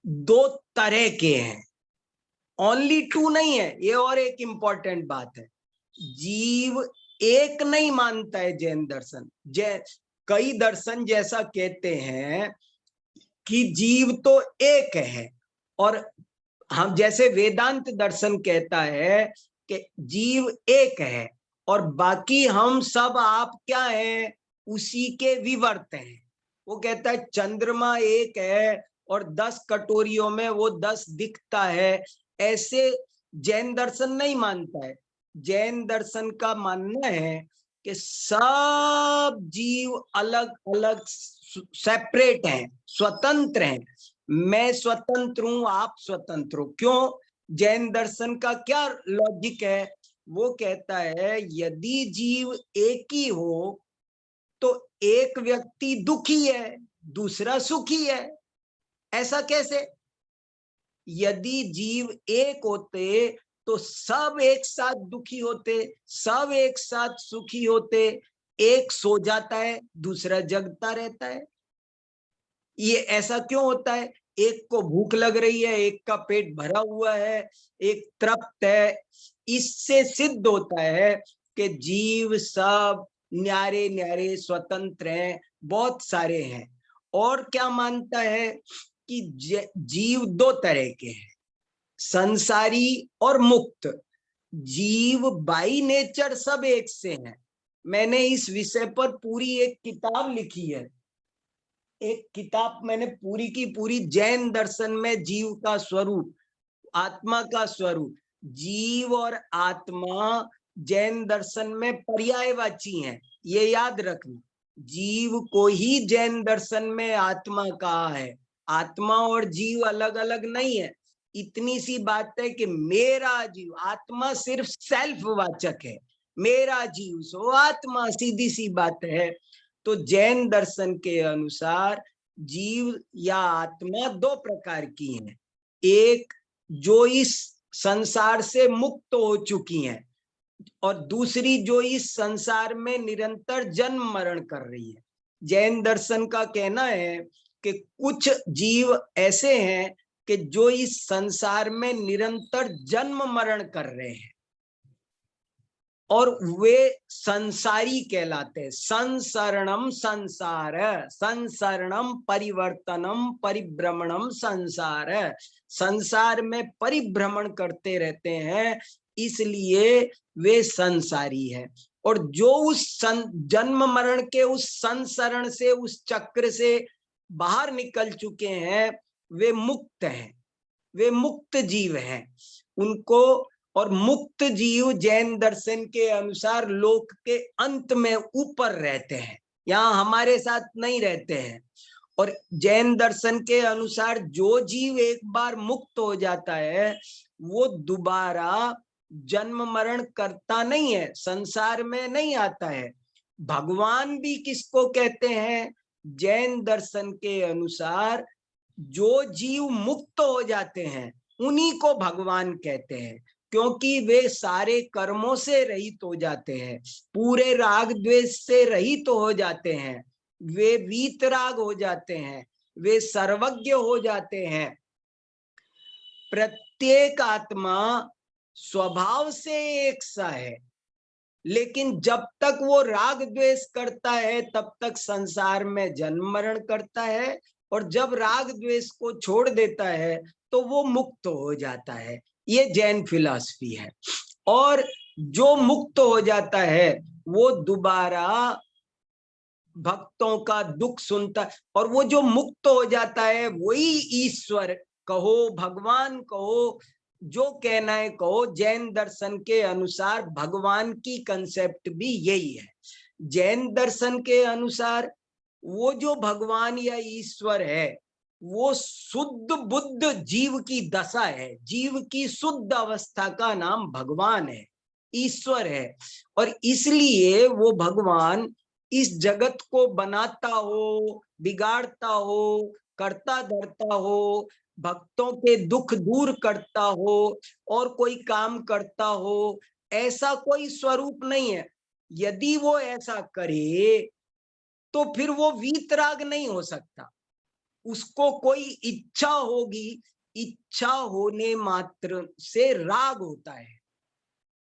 2 तरह के हैं, ओनली 2 नहीं है। ये और एक इंपॉर्टेंट बात है, जीव एक नहीं मानता है जैन दर्शन। कई दर्शन जैसा कहते हैं कि जीव तो एक है, और हम जैसे वेदांत दर्शन कहता है कि जीव एक है और बाकी हम सब आप क्या हैं, उसी के विवर्त हैं। वो कहता है चंद्रमा एक है और 10 कटोरियों में वो 10 दिखता है, ऐसे जैन दर्शन नहीं मानता है। जैन दर्शन का मानना है कि सब जीव अलग अलग सेपरेट हैं, स्वतंत्र हैं। मैं स्वतंत्र हूं, आप स्वतंत्र हो। क्यों? जैन दर्शन का क्या लॉजिक है? वो कहता है यदि जीव एक ही हो तो एक व्यक्ति दुखी है, दूसरा सुखी है। ऐसा कैसे? यदि जीव एक होते तो सब एक साथ दुखी होते, सब एक साथ सुखी होते। एक सो जाता है, दूसरा जगता रहता है। ये ऐसा क्यों होता है? एक को भूख लग रही है, एक का पेट भरा हुआ है, एक तृप्त है। इससे सिद्ध होता है कि जीव सब न्यारे न्यारे स्वतंत्र हैं, बहुत सारे हैं। और क्या मानता है कि जीव दो तरह के हैं, संसारी और मुक्त। जीव बाई नेचर सब एक से हैं। मैंने इस विषय पर पूरी एक किताब लिखी है। एक किताब मैंने पूरी की पूरी जैन दर्शन में जीव का स्वरूप, आत्मा का स्वरूप। जीव और आत्मा जैन दर्शन में पर्यायवाची हैं, ये याद रखना। जीव को ही जैन दर्शन में आत्मा कहा है। आत्मा और जीव अलग अलग नहीं है। इतनी सी बात है कि मेरा जीव, आत्मा सिर्फ सेल्फ वाचक है। मेरा जीव सो आत्मा, सीधी सी बात है। तो जैन दर्शन के अनुसार जीव या आत्मा दो प्रकार की हैं। एक जो इस संसार से मुक्त हो चुकी हैं, और दूसरी जो इस संसार में निरंतर जन्म मरण कर रही है। जैन दर्शन का कहना है कि कुछ जीव ऐसे हैं कि जो इस संसार में निरंतर जन्म मरण कर रहे हैं और वे संसारी कहलाते हैं। संसरणम संसार, संसरणम परिवर्तनम परिभ्रमणम संसार। संसार में परिभ्रमण करते रहते हैं, इसलिए वे संसारी है। और जो उस जन्म मरण के उस संसरण से, उस चक्र से बाहर निकल चुके हैं, वे मुक्त हैं, वे मुक्त जीव हैं। उनको, और मुक्त जीव जैन दर्शन के अनुसार लोक के अंत में ऊपर रहते हैं, यहाँ हमारे साथ नहीं रहते हैं। और जैन दर्शन के अनुसार जो जीव एक बार मुक्त हो जाता है वो दोबारा जन्म मरण करता नहीं है, संसार में नहीं आता है। भगवान भी किसको कहते हैं? जैन दर्शन के अनुसार जो जीव मुक्त हो जाते हैं उन्हीं को भगवान कहते हैं, क्योंकि वे सारे कर्मों से रहित हो जाते हैं, पूरे राग द्वेष से रहित हो जाते हैं, वे वीतराग हो जाते हैं, वे सर्वज्ञ हो जाते हैं। प्रत्येक आत्मा स्वभाव से एक सा है, लेकिन जब तक वो राग द्वेष करता है तब तक संसार में जन्म मरण करता है, और जब राग द्वेष को छोड़ देता है तो वो मुक्त हो जाता है। ये जैन फिलॉसफी है। और जो मुक्त हो जाता है वो दोबारा भक्तों का दुख सुनता है, और वो जो मुक्त हो जाता है वही ईश्वर कहो, भगवान कहो, जो कहना है कहो। जैन दर्शन के अनुसार भगवान की कंसेप्ट भी यही है। जैन दर्शन के अनुसार वो जो भगवान या ईश्वर है वो शुद्ध बुद्ध जीव की दशा है। जीव की शुद्ध अवस्था का नाम भगवान है, ईश्वर है। और इसलिए वो भगवान इस जगत को बनाता हो, बिगाड़ता हो, करता धरता हो, भक्तों के दुख दूर करता हो और कोई काम करता हो, ऐसा कोई स्वरूप नहीं है। यदि वो ऐसा करे तो फिर वो वीतराग नहीं हो सकता, उसको कोई इच्छा होगी, इच्छा होने मात्र से राग होता है।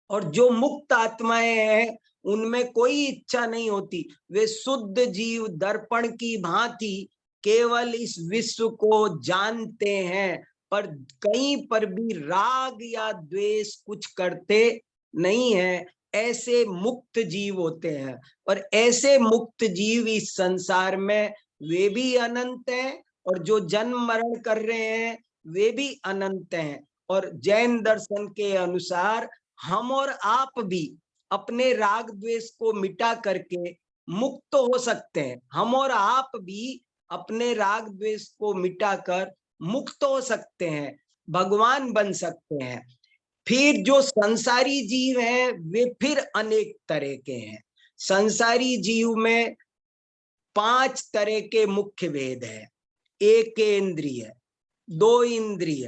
और जो मुक्त आत्माएं हैं उनमें कोई इच्छा नहीं होती, वे शुद्ध जीव दर्पण की भांति केवल इस विश्व को जानते हैं, पर कहीं पर भी राग या द्वेष कुछ करते नहीं है। ऐसे मुक्त जीव होते हैं, और ऐसे मुक्त जीव इस संसार में वे भी अनंत हैं, और जो जन्म मरण कर रहे हैं वे भी अनंत हैं। और जैन दर्शन के अनुसार हम और आप भी अपने राग द्वेष को मिटा करके मुक्त हो सकते हैं। हम और आप भी अपने राग द्वेष को मिटाकर मुक्त हो सकते हैं, भगवान बन सकते हैं। फिर जो संसारी जीव हैं वे फिर अनेक तरह के हैं। संसारी जीव में 5 तरह के मुख्य भेद हैं। एक इंद्रिय, 2 इंद्रिय,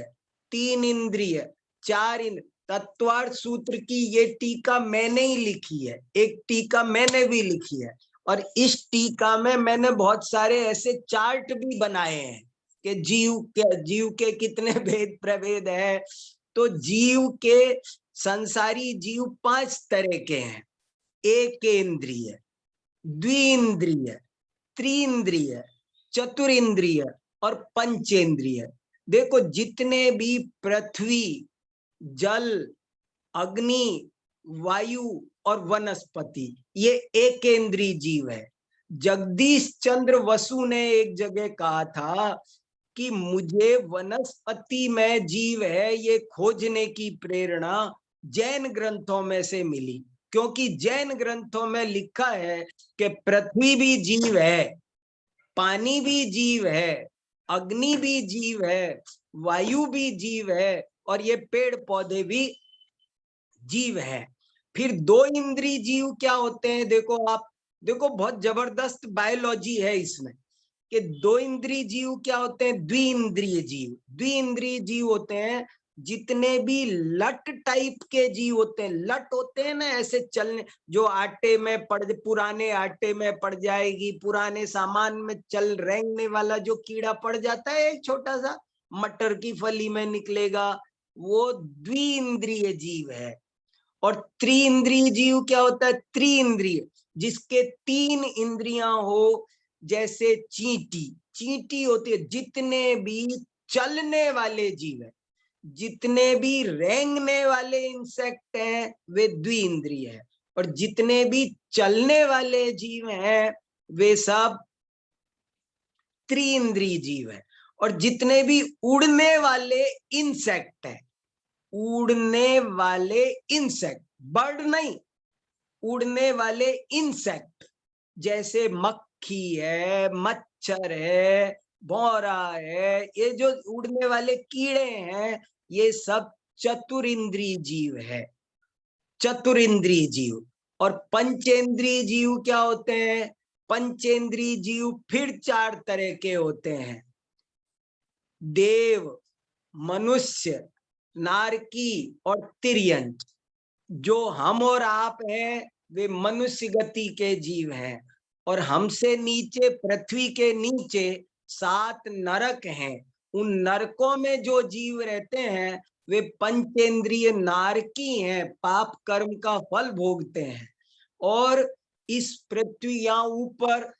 3 इंद्रिय, 4 इंद्रिय। तत्वार्थ सूत्र की ये टीका मैंने ही लिखी है, एक टीका मैंने भी लिखी है, और इस टीका में मैंने बहुत सारे ऐसे चार्ट भी बनाए हैं कि जीव के कितने भेद प्रभेद है। तो जीव के, संसारी जीव 5 तरह के हैं। एक इंद्रिय, द्विइंद्रिय, त्रिइंद्रिय, चतुरिंद्रिय और पंचेंद्रिय। देखो जितने भी पृथ्वी, जल, अग्नि, वायु और वनस्पति, ये एकेंद्रीय जीव है। जगदीश चंद्र वसु ने एक जगह कहा था कि मुझे वनस्पति में जीव है ये खोजने की प्रेरणा जैन ग्रंथों में से मिली, क्योंकि जैन ग्रंथों में लिखा है कि पृथ्वी भी जीव है, पानी भी जीव है, अग्नि भी जीव है, वायु भी जीव है, और ये पेड़ पौधे भी जीव है। फिर 2 इंद्रिय जीव क्या होते हैं? देखो आप, देखो बहुत जबरदस्त बायोलॉजी है इसमें कि 2 इंद्रिय जीव क्या होते हैं? द्विइंद्रिय जीव। द्विइंद्रिय जीव होते हैं जितने भी लट टाइप के जीव होते हैं। लट होते हैं ना ऐसे चलने, जो आटे में पड़, पुराने आटे में पड़ जाएगी, पुराने सामान में चल रेंगने वाला जो कीड़ा पड़ जाता है, एक छोटा सा मटर की फली में निकलेगा, वो द्विइंद्रिय जीव है। और त्रिइंद्रिय जीव क्या होता है? त्रिइंद्रिय, जिसके 3 इंद्रियां हो, जैसे चींटी, चींटी होती है। जितने भी चलने वाले जीव है, जितने भी रेंगने वाले इंसेक्ट हैं, वे द्विइंद्रिय है। और जितने भी चलने वाले जीव हैं वे सब त्रिइंद्रिय जीव है। और जितने भी उड़ने वाले इंसेक्ट हैं, उड़ने वाले इंसेक्ट, बर्ड नहीं, उड़ने वाले इंसेक्ट, जैसे मक्खी है, मच्छर है, भौरा है, ये जो उड़ने वाले कीड़े हैं, ये सब चतुरिंद्रिय जीव है, चतुरिंद्रिय जीव। और पंचेंद्रिय जीव क्या होते हैं? पंचेंद्रिय जीव फिर 4 तरह के होते हैं। देव, मनुष्य, नारकी और तिर्यंच। जो हम और आप हैं वे मनुष्य गति के जीव हैं, और हमसे नीचे, पृथ्वी के नीचे 7 नरक हैं। उन नरकों में जो जीव रहते हैं वे पंचेंद्रिय नारकी हैं, पाप कर्म का फल भोगते हैं। और इस पृथ्वी यहाँ ऊपर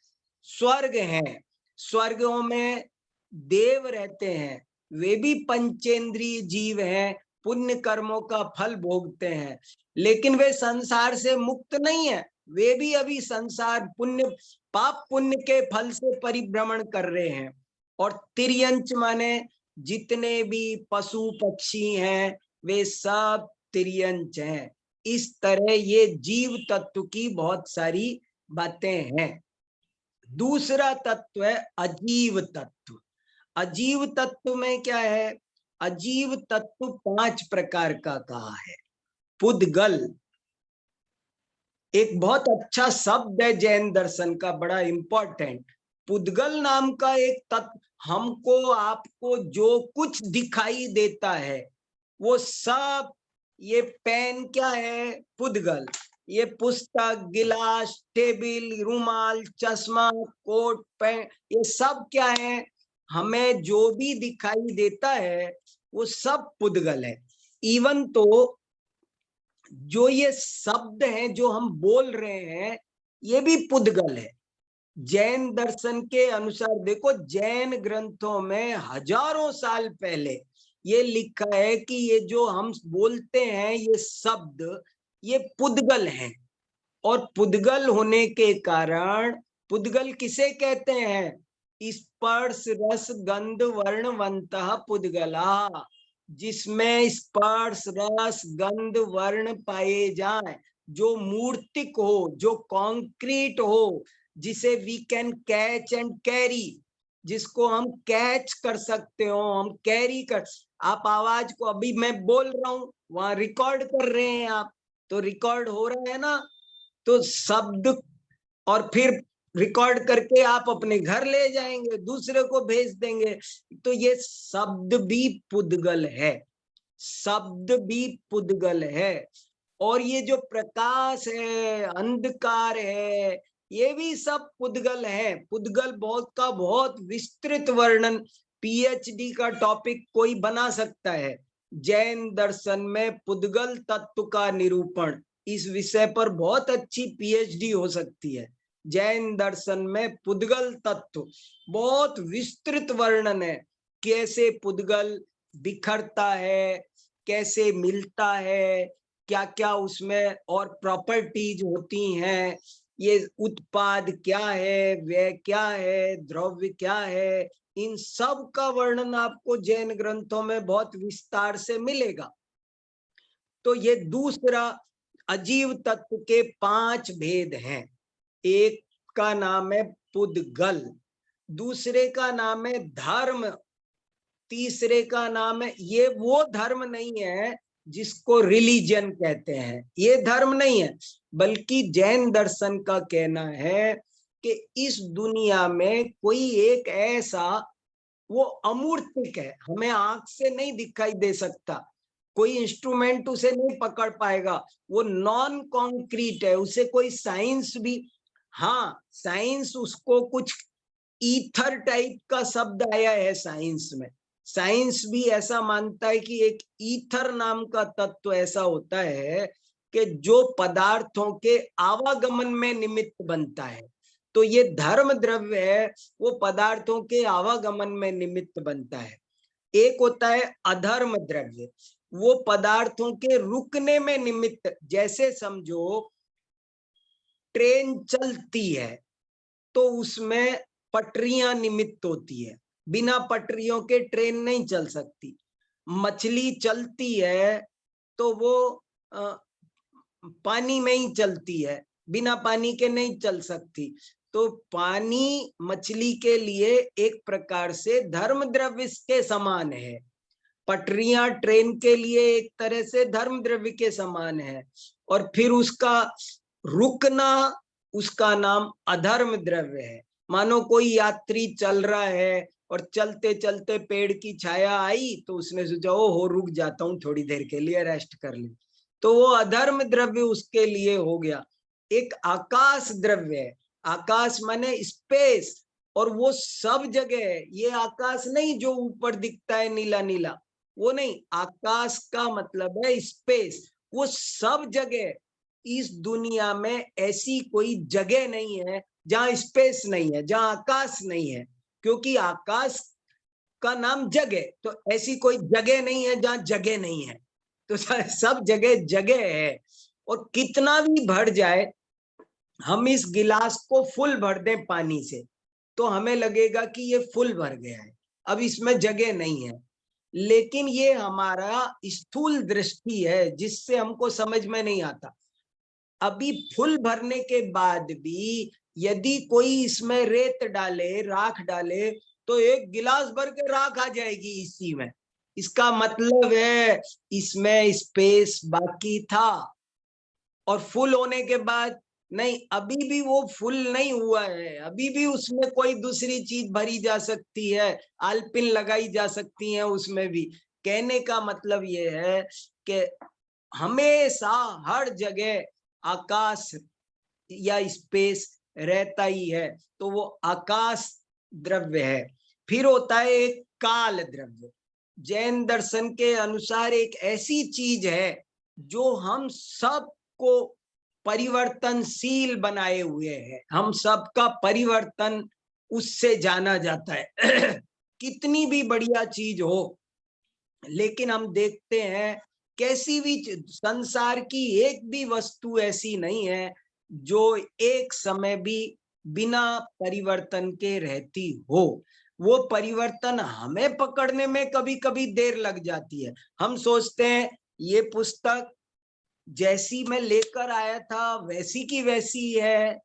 स्वर्ग हैं, स्वर्गों में देव रहते हैं, वे भी पंचेंद्रिय जीव हैं, पुण्य कर्मों का फल भोगते हैं। लेकिन वे संसार से मुक्त नहीं है, वे भी अभी संसार, पुण्य, पाप पुण्य के फल से परिभ्रमण कर रहे हैं। और तिर्यंच माने जितने भी पशु पक्षी हैं वे सब तिर्यंच हैं। इस तरह ये जीव तत्व की बहुत सारी बातें हैं। दूसरा तत्व है अजीव तत्व। अजीव तत्व में क्या है? अजीव तत्व 5 प्रकार का कहा है। पुद्गल एक बहुत अच्छा शब्द है जैन दर्शन का, बड़ा इंपॉर्टेंट। पुद्गल नाम का एक तत्व, हमको आपको जो कुछ दिखाई देता है वो सब, ये पेन क्या है? पुद्गल। ये पुस्तक, गिलास, टेबिल, रुमाल, चश्मा, कोट, पैंट, ये सब क्या है? हमें जो भी दिखाई देता है वो सब पुद्गल है। इवन तो जो ये शब्द हैं जो हम बोल रहे हैं ये भी पुद्गल है। जैन दर्शन के अनुसार देखो, जैन ग्रंथों में हजारों साल पहले ये लिखा है कि ये जो हम बोलते हैं ये शब्द, ये पुद्गल हैं। और पुद्गल होने के कारण, पुद्गल किसे कहते हैं? स्पर्श रस गंध वर्णवंतः पुद्गला। जिसमें स्पर्श रस गंध वर्ण पाए जाए, जो मूर्तिक हो, जो कॉन्क्रीट हो, जिसे we can catch and carry, जिसको हम कैच कर सकते हो, हम कैरी कर। आप आवाज को, अभी मैं बोल रहा हूं, वहां रिकॉर्ड कर रहे हैं आप, तो रिकॉर्ड हो रहा है ना, तो शब्द, और फिर रिकॉर्ड करके आप अपने घर ले जाएंगे, दूसरे को भेज देंगे। तो ये शब्द भी पुद्गल है, शब्द भी पुद्गल है। और ये जो प्रकाश है, अंधकार है, ये भी सब पुद्गल है। पुद्गल बहुत का बहुत विस्तृत वर्णन, पीएचडी का टॉपिक कोई बना सकता है। जैन दर्शन में पुद्गल तत्व का निरूपण, इस विषय पर बहुत अच्छी पीएचडी हो सकती है। जैन दर्शन में पुद्गल तत्व बहुत विस्तृत वर्णन है, कैसे पुद्गल बिखरता है, कैसे मिलता है, क्या क्या उसमें और प्रॉपर्टीज होती हैं, ये उत्पाद क्या है, व्यय क्या है, द्रव्य क्या है, इन सब का वर्णन आपको जैन ग्रंथों में बहुत विस्तार से मिलेगा। तो ये दूसरा, अजीव तत्व के 5 भेद हैं। एक का नाम है पुद्गल, दूसरे का नाम है धर्म, तीसरे का नाम है, ये वो धर्म नहीं है जिसको रिलीजन कहते हैं, ये धर्म नहीं है, बल्कि जैन दर्शन का कहना है कि इस दुनिया में कोई एक ऐसा, वो अमूर्तिक है, हमें आंख से नहीं दिखाई दे सकता, कोई इंस्ट्रूमेंट उसे नहीं पकड़ पाएगा, वो नॉन कॉन्क्रीट है, उसे कोई साइंस भी, हाँ साइंस उसको कुछ ईथर टाइप का शब्द आया है साइंस में, साइंस भी ऐसा मानता है कि एक ईथर नाम का तत्व ऐसा होता है कि जो पदार्थों के आवागमन में निमित्त बनता है। तो ये धर्म द्रव्य है, वो पदार्थों के आवागमन में निमित्त बनता है। एक होता है अधर्म द्रव्य, वो पदार्थों के रुकने में निमित्त, जैसे समझो ट्रेन चलती है तो उसमें पटरियां निमित्त होती है, बिना पटरियों के ट्रेन नहीं चल सकती। मछली चलती है तो वो पानी में ही चलती है, बिना पानी के नहीं चल सकती। तो पानी मछली के लिए एक प्रकार से धर्म द्रव्य के समान है, पटरियां ट्रेन के लिए एक तरह से धर्म द्रव्य के समान है, और फिर उसका रुकना, उसका नाम अधर्म द्रव्य है। मानो कोई यात्री चल रहा है और चलते चलते पेड़ की छाया आई तो उसने सोचा ओ हो रुक जाता हूं थोड़ी देर के लिए, रेस्ट कर ली, तो वो अधर्म द्रव्य उसके लिए हो गया। एक आकाश द्रव्य है, आकाश माने स्पेस, और वो सब जगह है, ये आकाश नहीं जो ऊपर दिखता है नीला नीला, वो नहीं, आकाश का मतलब है स्पेस, वो सब जगह। इस दुनिया में ऐसी कोई जगह नहीं है जहां स्पेस नहीं है, जहां आकाश नहीं है, क्योंकि आकाश का नाम जगह, तो ऐसी कोई जगह नहीं है जहां जगह नहीं है, तो सब जगह जगह है। और कितना भी भर जाए, हम इस गिलास को फुल भर दें पानी से तो हमें लगेगा कि ये फुल भर गया है, अब इसमें जगह नहीं है। लेकिन ये हमारा स्थूल दृष्टि है जिससे हमको समझ में नहीं आता। अभी फुल भरने के बाद भी यदि कोई इसमें रेत डाले, राख डाले, तो एक गिलास भर के राख आ जाएगी इसी में। इसका मतलब है इसमें स्पेस बाकी था, और फुल होने के बाद नहीं, अभी भी वो फुल नहीं हुआ है, अभी भी उसमें कोई दूसरी चीज भरी जा सकती है, आलपिन लगाई जा सकती है उसमें भी। कहने का मतलब ये है कि हमेशा हर जगह आकाश या स्पेस रहता ही है, तो वो आकाश द्रव्य है। फिर होता है एक काल द्रव्य, जैन दर्शन के अनुसार एक ऐसी चीज है जो हम सबको परिवर्तनशील बनाए हुए है, हम सबका परिवर्तन उससे जाना जाता है। कितनी भी बढ़िया चीज हो, लेकिन हम देखते हैं कैसी भी संसार की एक भी वस्तु ऐसी नहीं है जो एक समय भी बिना परिवर्तन के रहती हो। वो परिवर्तन हमें पकड़ने में कभी कभी देर लग जाती है। हम सोचते हैं ये पुस्तक जैसी मैं लेकर आया था वैसी की वैसी है,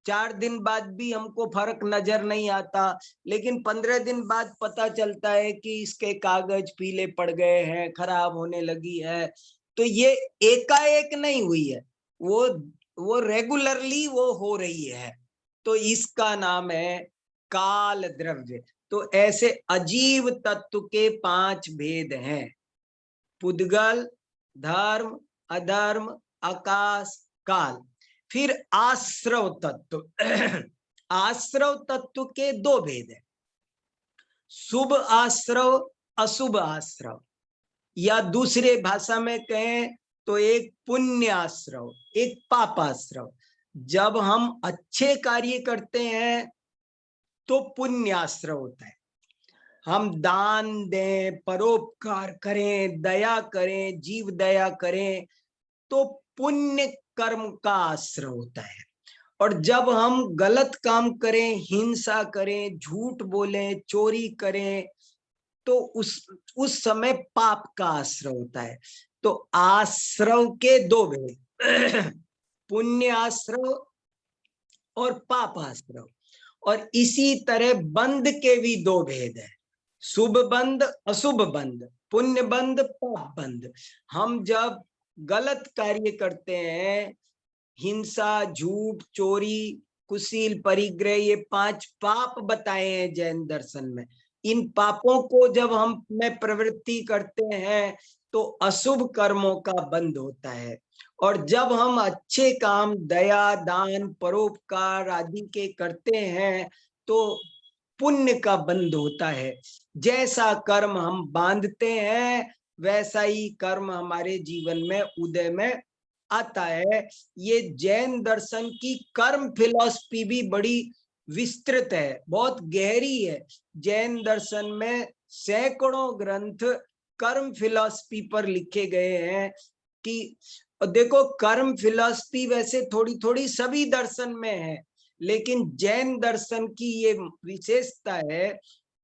4 दिन बाद भी हमको फर्क नजर नहीं आता, लेकिन 15 दिन बाद पता चलता है कि इसके कागज पीले पड़ गए हैं, खराब होने लगी है। तो ये एकाएक नहीं हुई है, वो रेगुलरली वो हो रही है। तो इसका नाम है काल द्रव्य। तो ऐसे अजीव तत्व के 5 भेद हैं, पुद्गल, धर्म, अधर्म, आकाश, काल। फिर आश्रव तत्व आश्रव तत्व के 2 भेद है, शुभ आश्रव, अशुभ आश्रव, या दूसरे भाषा में कहें तो एक पुण्य आश्रव, एक पाप आश्रव। जब हम अच्छे कार्य करते हैं तो पुण्य आश्रव होता है, हम दान दें, परोपकार करें, दया करें, जीव दया करें, तो पुण्य कर्म का आश्रय होता है। और जब हम गलत काम करें, हिंसा करें, झूठ बोलें, चोरी करें, तो उस समय पाप का आश्रय होता है। तो आश्रव के 2 भेद पुण्य आश्रय और पाप आश्रय। और इसी तरह बंध के भी 2 भेद है, शुभ बंध, अशुभ बंध, पुण्य बंध, पाप बंध। हम जब गलत कार्य करते हैं, हिंसा, झूठ, चोरी, कुशील, परिग्रह, ये 5 पाप बताए हैं जैन दर्शन में। इन पापों को जब हम में प्रवृत्ति करते हैं तो अशुभ कर्मों का बंध होता है। और जब हम अच्छे काम, दया, दान, परोपकार आदि के करते हैं तो पुण्य का बंध होता है। जैसा कर्म हम बांधते हैं वैसा ही कर्म हमारे जीवन में उदय में आता है। ये जैन दर्शन की कर्म फिलॉसफी भी बड़ी विस्तृत है, बहुत गहरी है। जैन दर्शन में सैकड़ों ग्रंथ कर्म फिलॉसफी पर लिखे गए हैं। कि देखो, कर्म फिलॉसफी वैसे थोड़ी थोड़ी सभी दर्शन में है, लेकिन जैन दर्शन की ये विशेषता है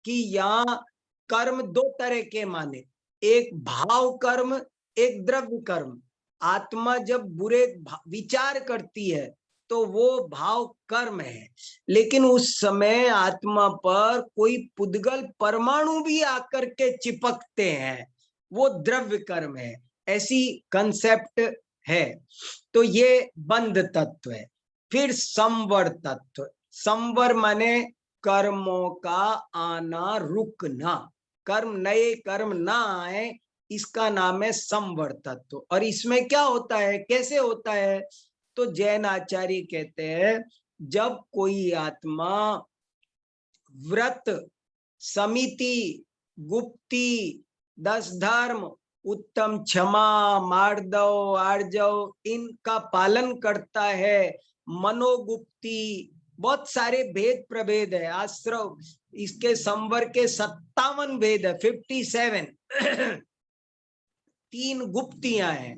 कि यहाँ कर्म 2 तरह के माने, एक भाव कर्म, एक द्रव्य कर्म। आत्मा जब बुरे विचार करती है तो वो भाव कर्म है, लेकिन उस समय आत्मा पर कोई पुद्गल परमाणु भी आकर के चिपकते हैं, वो द्रव्य कर्म है। ऐसी कंसेप्ट है। तो ये बंध तत्व है। फिर संवर तत्व, संवर माने कर्मों का आना, रुकना, कर्म, नए कर्म ना आए, इसका नाम है संवर तत्व। और इसमें क्या होता है, कैसे होता है, तो जैन आचार्य कहते हैं जब कोई आत्मा व्रत, समिति, गुप्ती, 10 धर्म, उत्तम, क्षमा, मार्दव, आर्जव, इनका पालन करता है, मनोगुप्ती, बहुत सारे भेद प्रभेद है, आश्रव, इसके संवर के 57 भेद है, 57 3 गुप्तियां हैं,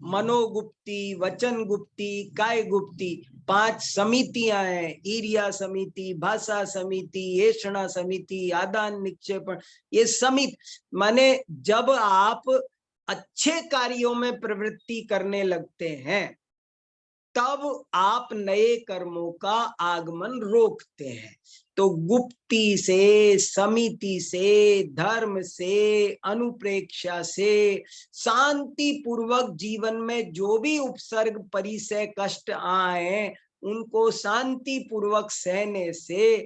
मनोगुप्ती, वचन गुप्ती, काय गुप्ती, 5 समितियां हैं, ईर्या समिति, भाषा समिति, ऐषणा समिति, आदान निक्षेपण। ये समिति माने जब आप अच्छे कार्यों में प्रवृत्ति करने लगते हैं तब आप नए कर्मों का आगमन रोकते हैं। तो गुप्ती से, समिति से, धर्म से, अनुप्रेक्षा से, शांति पूर्वक जीवन में जो भी उपसर्ग, परिसय, कष्ट आए उनको शांति पूर्वक सहने से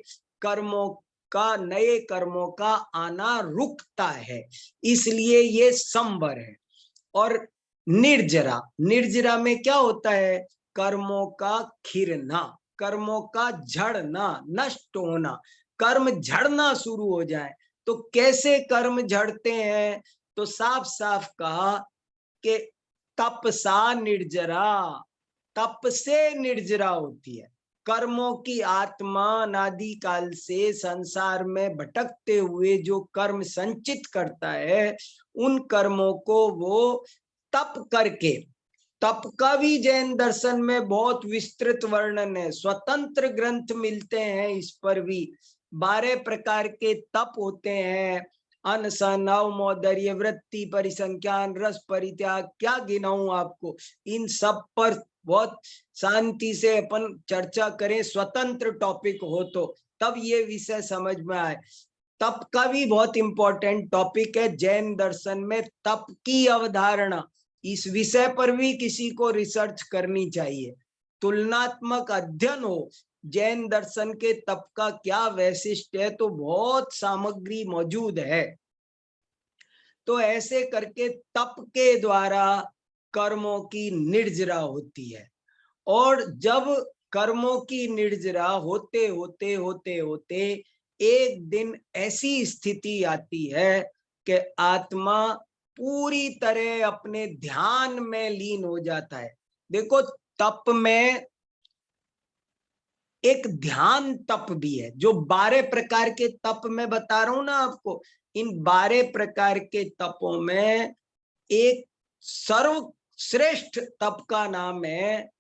कर्मों का, नए कर्मों का आना रुकता है। इसलिए ये संवर है। और निर्जरा, निर्जरा में क्या होता है, कर्मों का खिरना, कर्मों का झड़ना, नष्ट होना, कर्म झड़ना शुरू हो जाए। तो कैसे कर्म झड़ते हैं, तो साफ साफ कहा कि तपसा निर्जरा, तप से निर्जरा होती है। कर्मों की आत्मा अनादि काल से संसार में भटकते हुए जो कर्म संचित करता है, उन कर्मों को वो तप करके, तप का भी जैन दर्शन में बहुत विस्तृत वर्णन है, स्वतंत्र ग्रंथ मिलते हैं इस पर भी। 12 प्रकार के तप होते हैं, अनशन, अवमौदर्य, वृत्ति परिसंख्यान, रस परित्याग, क्या गिनाऊं आपको। इन सब पर बहुत शांति से अपन चर्चा करें, स्वतंत्र टॉपिक हो तो, तब ये विषय समझ में आए। तप का भी बहुत इंपॉर्टेंट टॉपिक है जैन दर्शन में, तप की अवधारणा। इस विषय पर भी किसी को रिसर्च करनी चाहिए, तुलनात्मक अध्ययन हो जैन दर्शन के तप का क्या वैशिष्ट है, तो बहुत सामग्री मौजूद है। तो ऐसे करके तप के द्वारा कर्मों की निर्जरा होती है, और जब कर्मों की निर्जरा होते होते होते होते एक दिन ऐसी स्थिति आती है कि आत्मा पूरी तरह अपने ध्यान में लीन हो जाता है। देखो, तप में एक ध्यान तप भी है, जो 12 प्रकार के तप मैं बता रहा हूं ना आपको, इन 12 प्रकार के तपों में एक सर्वश्रेष्ठ तप का नाम है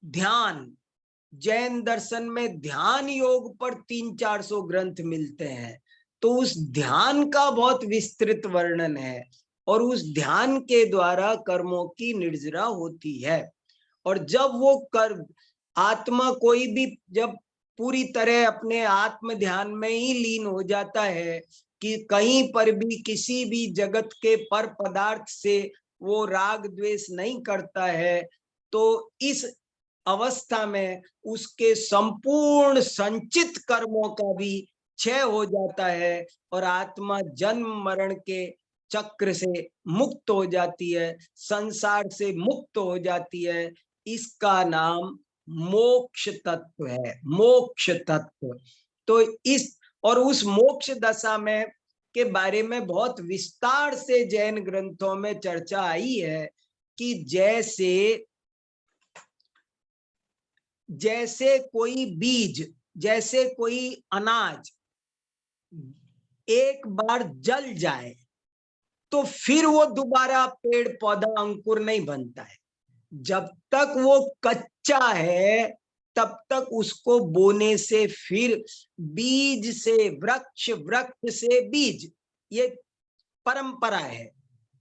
ध्यान। जैन दर्शन में ध्यान योग पर 300-400 ग्रंथ मिलते हैं, तो उस ध्यान का बहुत विस्तृत वर्णन है, और उस ध्यान के द्वारा कर्मों की निर्जरा होती है। और जब वो कर्म आत्मा कोई भी जब पूरी तरह अपने आत्म ध्यान में ही लीन हो जाता है कि कहीं पर भी किसी भी जगत के पर पदार्थ से वो राग द्वेष नहीं करता है, तो इस अवस्था में उसके संपूर्ण संचित कर्मों का भी क्षय हो जाता है, और आत्मा जन्म मरण के चक्र से मुक्त हो जाती है, संसार से मुक्त हो जाती है। इसका नाम मोक्ष तत्व है, मोक्ष तत्व। तो इस और उस मोक्ष दशा में के बारे में बहुत विस्तार से जैन ग्रंथों में चर्चा आई है कि जैसे कोई बीज, जैसे कोई अनाज एक बार जल जाए तो फिर वो दोबारा पेड़ पौधा अंकुर नहीं बनता है। जब तक वो कच्चा है तब तक उसको बोने से फिर बीज से वृक्ष, वृक्ष से बीज, ये परंपरा है,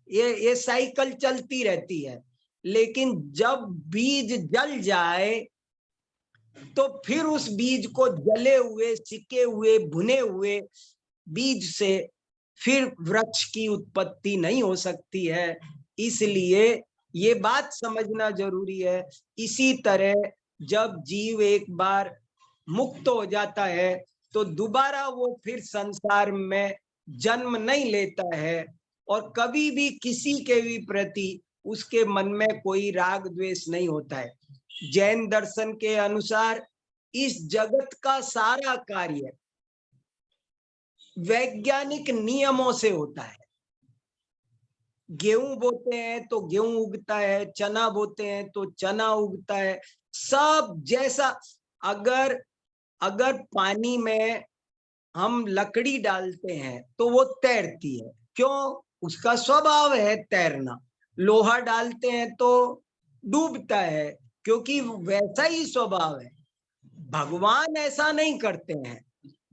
ये साइकिल चलती रहती है। लेकिन जब बीज जल जाए तो फिर उस बीज को जले हुए, सिके हुए, भुने हुए बीज से फिर वृक्ष की उत्पत्ति नहीं हो सकती है। इसलिए ये बात समझना जरूरी है। इसी तरह जब जीव एक बार मुक्त हो जाता है तो दोबारा वो फिर संसार में जन्म नहीं लेता है, और कभी भी किसी के भी प्रति उसके मन में कोई राग द्वेष नहीं होता है। जैन दर्शन के अनुसार इस जगत का सारा कार्य वैज्ञानिक नियमों से होता है। गेहूं बोते हैं तो गेहूं उगता है, चना बोते हैं तो चना उगता है, सब जैसा। अगर पानी में हम लकड़ी डालते हैं तो वो तैरती है, क्यों? उसका स्वभाव है तैरना। लोहा डालते हैं तो डूबता है, क्योंकि वैसा ही स्वभाव है। भगवान ऐसा नहीं करते हैं।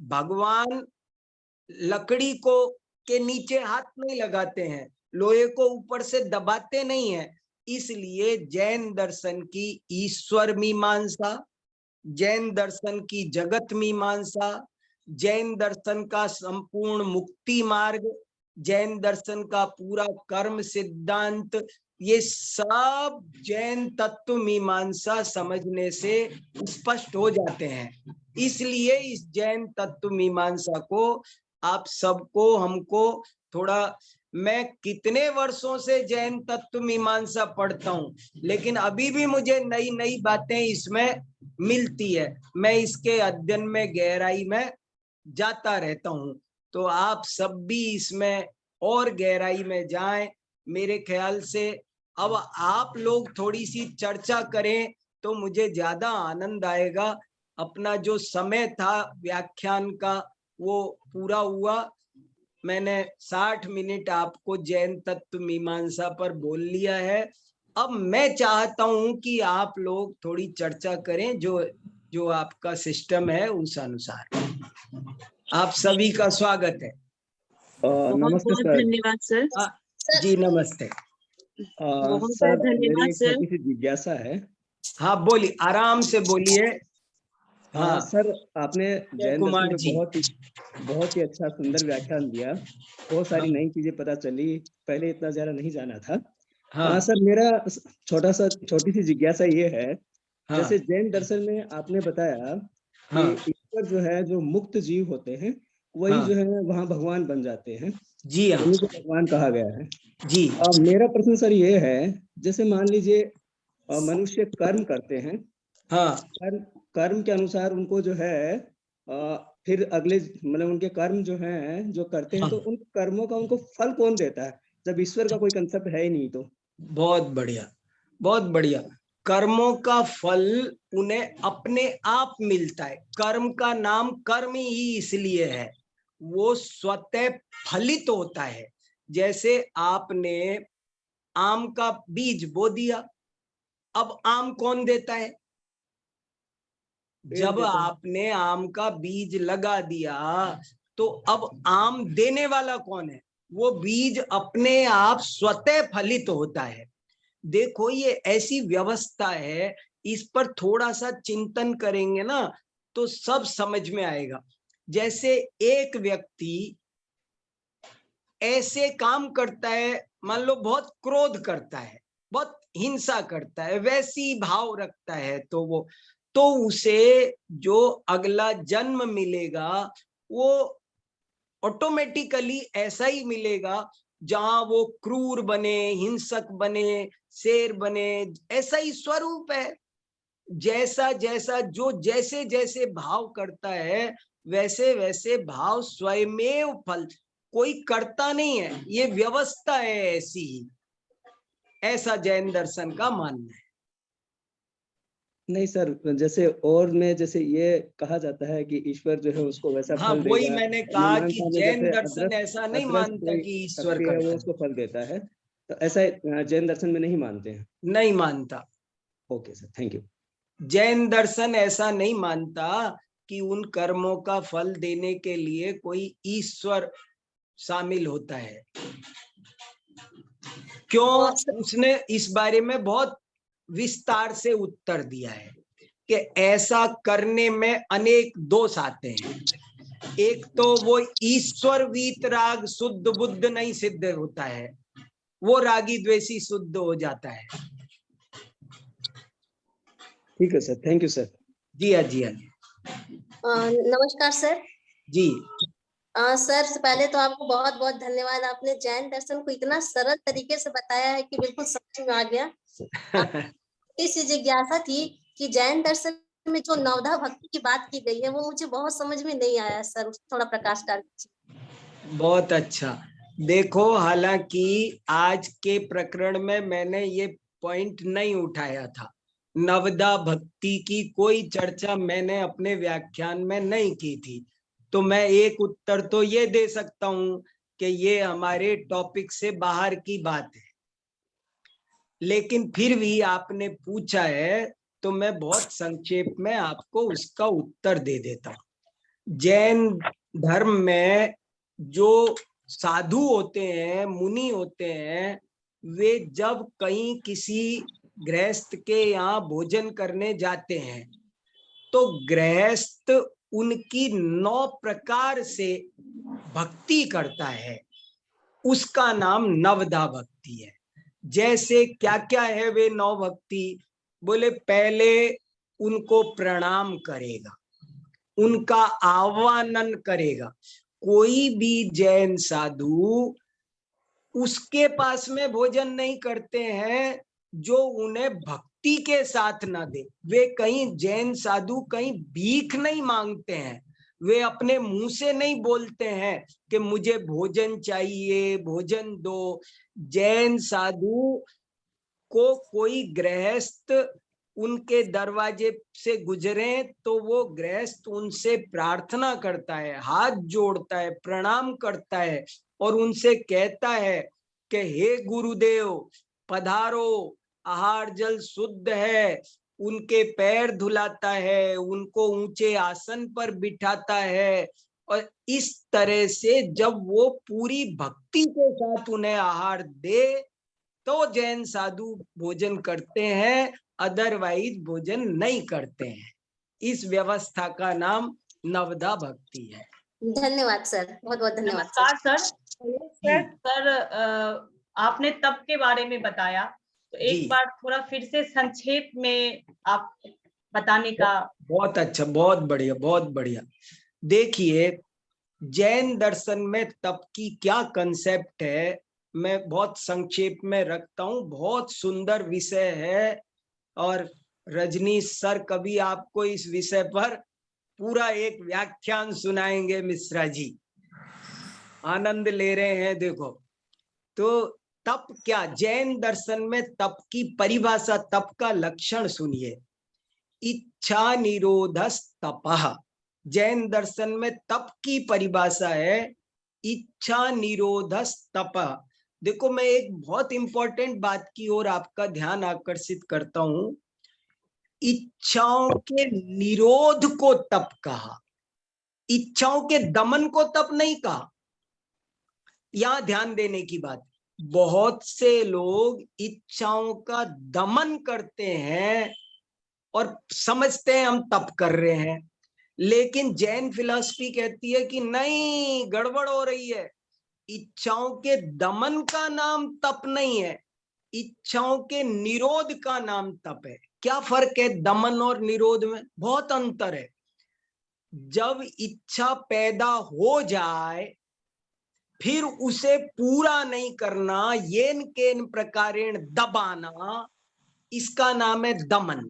भगवान लकड़ी को के नीचे हाथ नहीं लगाते हैं, लोहे को ऊपर से दबाते नहीं है। इसलिए जैन दर्शन की ईश्वर मीमांसा, जैन दर्शन की जगत मीमांसा, जैन दर्शन का संपूर्ण मुक्ति मार्ग, जैन दर्शन का पूरा कर्म सिद्धांत, ये सब जैन तत्व मीमांसा समझने से स्पष्ट हो जाते हैं। इसलिए इस जैन तत्व मीमांसा को आप सबको, हमको थोड़ा, मैं कितने वर्षों से जैन तत्व मीमांसा पढ़ता हूं, लेकिन अभी भी मुझे नई नई बातें इसमें मिलती है। मैं इसके अध्ययन में गहराई में जाता रहता हूं, तो आप सब भी इसमें और गहराई में जाएं। मेरे ख्याल से अब आप लोग थोड़ी सी चर्चा करें तो मुझे ज्यादा आनंद आएगा। अपना जो समय था व्याख्यान का वो पूरा हुआ। मैंने 60 मिनट आपको जैन तत्व मीमांसा पर बोल लिया है। अब मैं चाहता हूं कि आप लोग थोड़ी चर्चा करें, जो आपका सिस्टम है उस अनुसार। आप सभी का स्वागत है। बहुत नमस्ते बहुत सर। धन्यवाद सर। जी नमस्ते। बहुत बहुत सर धन्यवाद मेरी एक सर। छोटी सी जिज्ञासा है। हाँ बोलिए, आराम से बोलिए। हाँ सर आपने जैन दर्शन कुमार पे जी। बहुत ही अच्छा सुंदर व्याख्यान दिया। बहुत सारी हाँ। नई चीजें पता चली, पहले इतना ज्यादा नहीं जाना था। हाँ सर मेरा छोटी सी जिज्ञासा ये है, हाँ जैसे जैन दर्शन में आपने बताया कि हाँ ईश्वर जो है, जो मुक्त जीव होते हैं वही हाँ जो है वहाँ भगवान बन जाते हैं, जी हाँ उन्हीं को भगवान कहा गया है। जी मेरा प्रश्न सर ये है, जैसे मान लीजिए मनुष्य कर्म करते हैं, हाँ कर्म कर्म के अनुसार उनको जो है फिर अगले मतलब उनके कर्म जो हैं जो करते हैं, हाँ। तो उन कर्मों का उनको फल कौन देता है, जब ईश्वर का कोई कंसेप्ट है ही नहीं तो? बहुत बढ़िया, बहुत बढ़िया। कर्मों का फल उन्हें अपने आप मिलता है। कर्म का नाम कर्म ही इसलिए है, वो स्वतः फलित होता है। जैसे आपने आम का बीज बो दिया, अब आम कौन देता है? पेड़ जब देता है। आपने आम का बीज लगा दिया तो अब आम देने वाला कौन है? वो बीज अपने आप स्वतः फलित होता है। देखो ये ऐसी व्यवस्था है, इस पर थोड़ा सा चिंतन करेंगे ना तो सब समझ में आएगा। जैसे एक व्यक्ति ऐसे काम करता है, मान लो बहुत क्रोध करता है, बहुत हिंसा करता है, वैसी भाव रखता है, तो उसे जो अगला जन्म मिलेगा वो ऑटोमेटिकली ऐसा ही मिलेगा, जहां वो क्रूर बने, हिंसक बने, शेर बने, ऐसा ही स्वरूप है। जैसा जैसा जो जैसे जैसे भाव करता है वैसे वैसे भाव स्वयमेव फल, कोई करता नहीं है, ये व्यवस्था है ऐसी ही। ऐसा जैन दर्शन का मानना है। नहीं सर, जैसे और में जैसे ये कहा जाता है कि ईश्वर जो है उसको वैसा हाँ फल वही देगा। मैंने मैं कहा कि मानता हूँ मैं, जैन जैसे दर्शन अदृष्ट ऐसा नहीं अदृष्ट मानता कोई कि ईश्वर शक्ति है वो करता है, उसको फल देता है, तो ऐसा जैन दर्शन में नहीं मानते हैं? नहीं मानता। Okay sir, thank you. Jain दर्शन ऐसा नहीं मानता कि उन कर्मों का फल देने के लिए कोई ईश्वर शामिल होता है। क्यों? उसने इस बारे में बहुत विस्तार से उत्तर दिया है कि ऐसा करने में अनेक दोष आते हैं। एक तो वो ईश्वर वीतराग शुद्ध बुद्ध नहीं सिद्ध होता है, वो रागी द्वेषी शुद्ध हो जाता है। ठीक है सर, थैंक यू सर। जी हाँ जी हाँ नमस्कार सर। जी। सर से पहले तो आपको बहुत बहुत धन्यवाद, आपने जैन दर्शन को इतना सरल तरीके से बताया है कि बिल्कुल समझ में आ गया। इस जिज्ञासा थी कि जैन दर्शन में जो नवधा भक्ति की बात की गई है वो मुझे बहुत समझ में नहीं आया सर, थोड़ा प्रकाश डाल दीजिए। बहुत अच्छा। देखो हालांकि आज के प्रकरण में मैंने ये पॉइंट नहीं उठाया था, नवदा भक्ति की कोई चर्चा मैंने अपने व्याख्यान में नहीं की थी, तो मैं एक उत्तर तो ये दे सकता हूं कि ये हमारे टॉपिक से बाहर की बात है। लेकिन फिर भी आपने पूछा है तो मैं बहुत संक्षेप में आपको उसका उत्तर दे देता हूं। जैन धर्म में जो साधु होते हैं, मुनि होते हैं, वे जब कहीं किसी गृहस्थ के यहाँ भोजन करने जाते हैं तो गृहस्थ उनकी 9 प्रकार से भक्ति करता है, उसका नाम नवधा भक्ति है। जैसे क्या क्या है वे 9 भक्ति? बोले पहले उनको प्रणाम करेगा, उनका आह्वान करेगा। कोई भी जैन साधु उसके पास में भोजन नहीं करते हैं जो उन्हें भक्ति के साथ ना दे। वे कहीं जैन साधु कहीं भीख नहीं मांगते हैं, वे अपने मुंह से नहीं बोलते हैं कि मुझे भोजन चाहिए, भोजन दो। जैन साधु को कोई गृहस्थ उनके दरवाजे से गुजरे तो वो गृहस्थ उनसे प्रार्थना करता है, हाथ जोड़ता है, प्रणाम करता है और उनसे कहता है कि हे गुरुदेव पधारो, आहार जल शुद्ध है। उनके पैर धुलाता है, उनको ऊंचे आसन पर बिठाता है, और इस तरह से जब वो पूरी भक्ति के साथ उन्हें आहार दे तो जैन साधु भोजन करते हैं, अदरवाइज भोजन नहीं करते हैं। इस व्यवस्था का नाम नवधा भक्ति है। धन्यवाद सर, बहुत बहुत धन्यवाद सर। नमस्कार सर। सर आपने तप के बारे में बताया, तो जी। एक बार थोड़ा फिर से संक्षेप में आप बताने का। बहुत अच्छा, बहुत बढ़िया, बहुत बढ़िया। देखिए, जैन दर्शन में तप की क्या कंसेप्ट है, मैं बहुत संक्षेप में रखता हूँ। बहुत सुंदर विषय है और रजनीश सर कभी आपको इस विषय पर पूरा एक व्याख्यान सुनाएंगे। मिश्रा जी आनंद ले रहे हैं। देखो, तो तप क्या, जैन दर्शन में तप की परिभाषा, तप का लक्षण सुनिए। इच्छा निरोधस तपः। जैन दर्शन में तप की परिभाषा है इच्छा निरोधस तपः। देखो, मैं एक बहुत इंपॉर्टेंट बात की ओर आपका ध्यान आकर्षित करता हूं। इच्छाओं के निरोध को तप कहा, इच्छाओं के दमन को तप नहीं कहा। यहां ध्यान देने की बात, बहुत से लोग इच्छाओं का दमन करते हैं और समझते हैं हम तप कर रहे हैं, लेकिन जैन फिलॉसफी कहती है कि नहीं, गड़बड़ हो रही है। इच्छाओं के दमन का नाम तप नहीं है, इच्छाओं के निरोध का नाम तप है। क्या फर्क है दमन और निरोध में? बहुत अंतर है। जब इच्छा पैदा हो जाए फिर उसे पूरा नहीं करना, येन केन प्रकारेण दबाना, इसका नाम है दमन।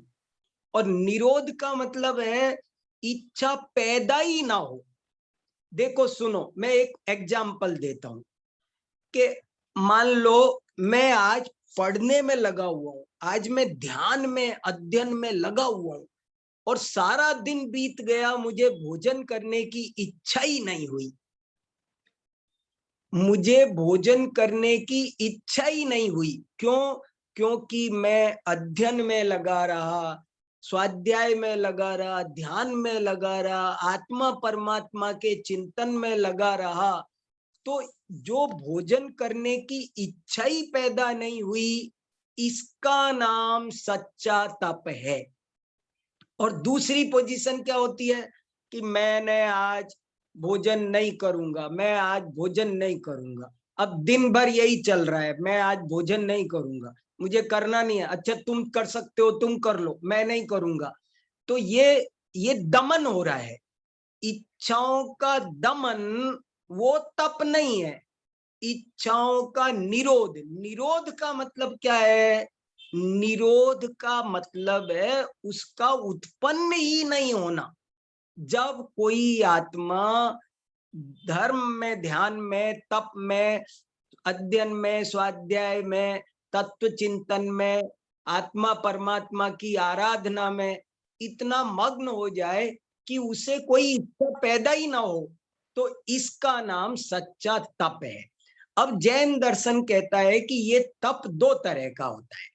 और निरोध का मतलब है इच्छा पैदा ही ना हो। देखो सुनो, मैं एक एग्जाम्पल देता हूं कि मान लो मैं आज पढ़ने में लगा हुआ हूं, आज मैं ध्यान में अध्ययन में लगा हुआ हूं और सारा दिन बीत गया, मुझे भोजन करने की इच्छा ही नहीं हुई। मुझे भोजन करने की इच्छा ही नहीं हुई। क्यों? क्योंकि मैं अध्ययन में लगा रहा, स्वाध्याय में लगा रहा, ध्यान में लगा रहा, आत्मा परमात्मा के चिंतन में लगा रहा। तो जो भोजन करने की इच्छा ही पैदा नहीं हुई, इसका नाम सच्चा तप है। और दूसरी पोजीशन क्या होती है कि मैंने आज भोजन नहीं करूंगा, मैं आज भोजन नहीं करूंगा। अब दिन भर यही चल रहा है, मैं आज भोजन नहीं करूंगा, मुझे करना नहीं है। अच्छा, तुम कर सकते हो, तुम कर लो, मैं नहीं करूंगा। तो ये दमन हो रहा है। इच्छाओं का दमन वो तप नहीं है, इच्छाओं का निरोध। निरोध का मतलब क्या है? निरोध का मतलब है उसका उत्पन्न ही नहीं होना। जब कोई आत्मा धर्म में, ध्यान में, तप में, अध्ययन में, स्वाध्याय में, तत्व चिंतन में, आत्मा परमात्मा की आराधना में इतना मग्न हो जाए कि उसे कोई इच्छा पैदा ही ना हो, तो इसका नाम सच्चा तप है। अब जैन दर्शन कहता है कि ये तप दो तरह का होता है,